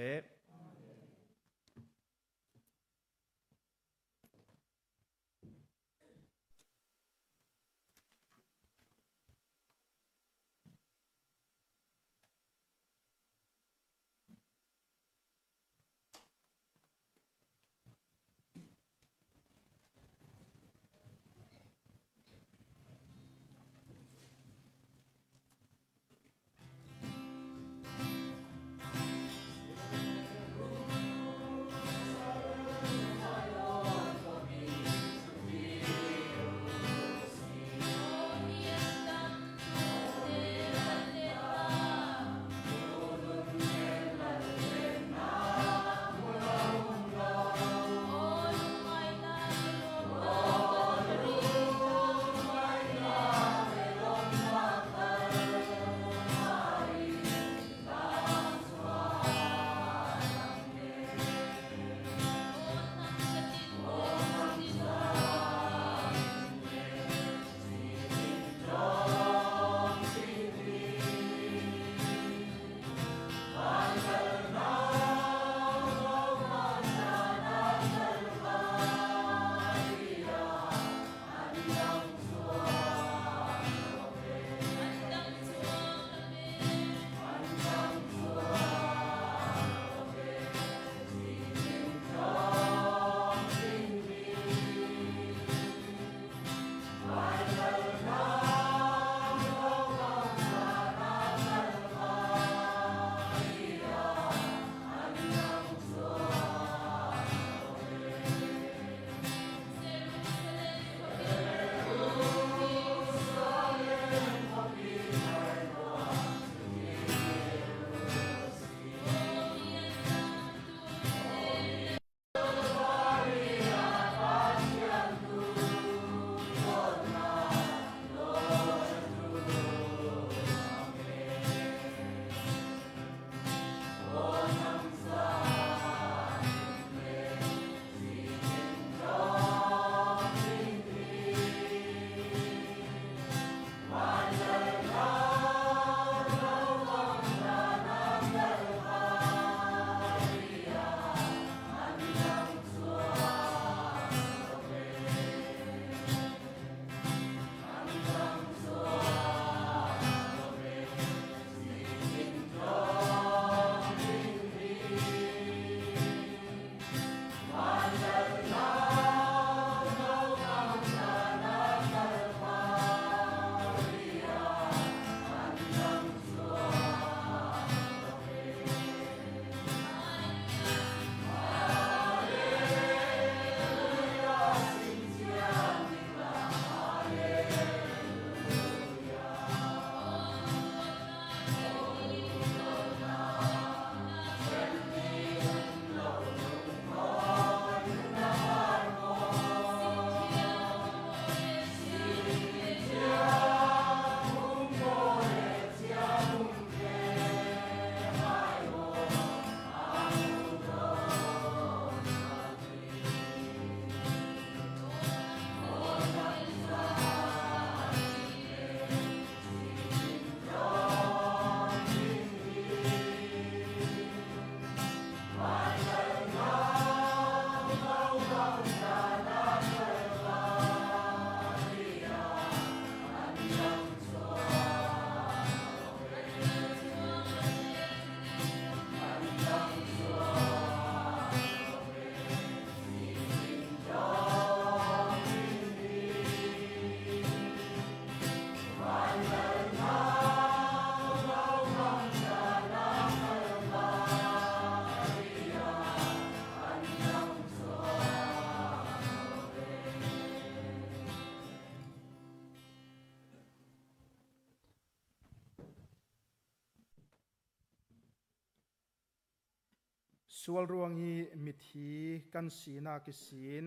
G: สวลรวงฮีมิธีกันสีนากิศีน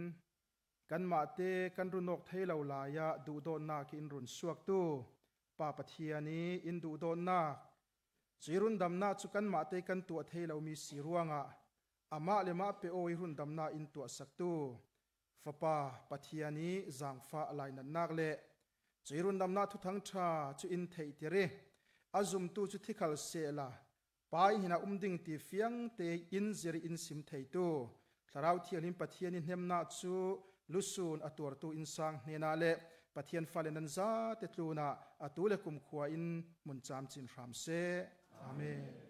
G: กันมาเตกันรุนกเทเหลาลายะดูโดนนากินรุนสวกตูปาปเทียนีอินดูโดนนาจีรุนดำนาจุกันมาเตกันตัวเทเหลามีสีรวงะอามาเลมาเปโอรุนดำนาอินตัวสักตูฟปาปเทียนีจางฟ้าลายนันนักเลจีรุนดำนาทุทั้งชาจุอินเทเตเรอาจุมตูจุทิคัลเซลาปายหินาดิงตีเฟียงเตอินเจริอินซิมเทตูสราวเทียนินปะเทียนินเฮมนาจูลุซูนอตัวตูอินสังเนนาเลปะเทียนฟาเลนันซาเตตลูนาอตูเลกุมขวาอินมุนจามจินรามเซอาเมน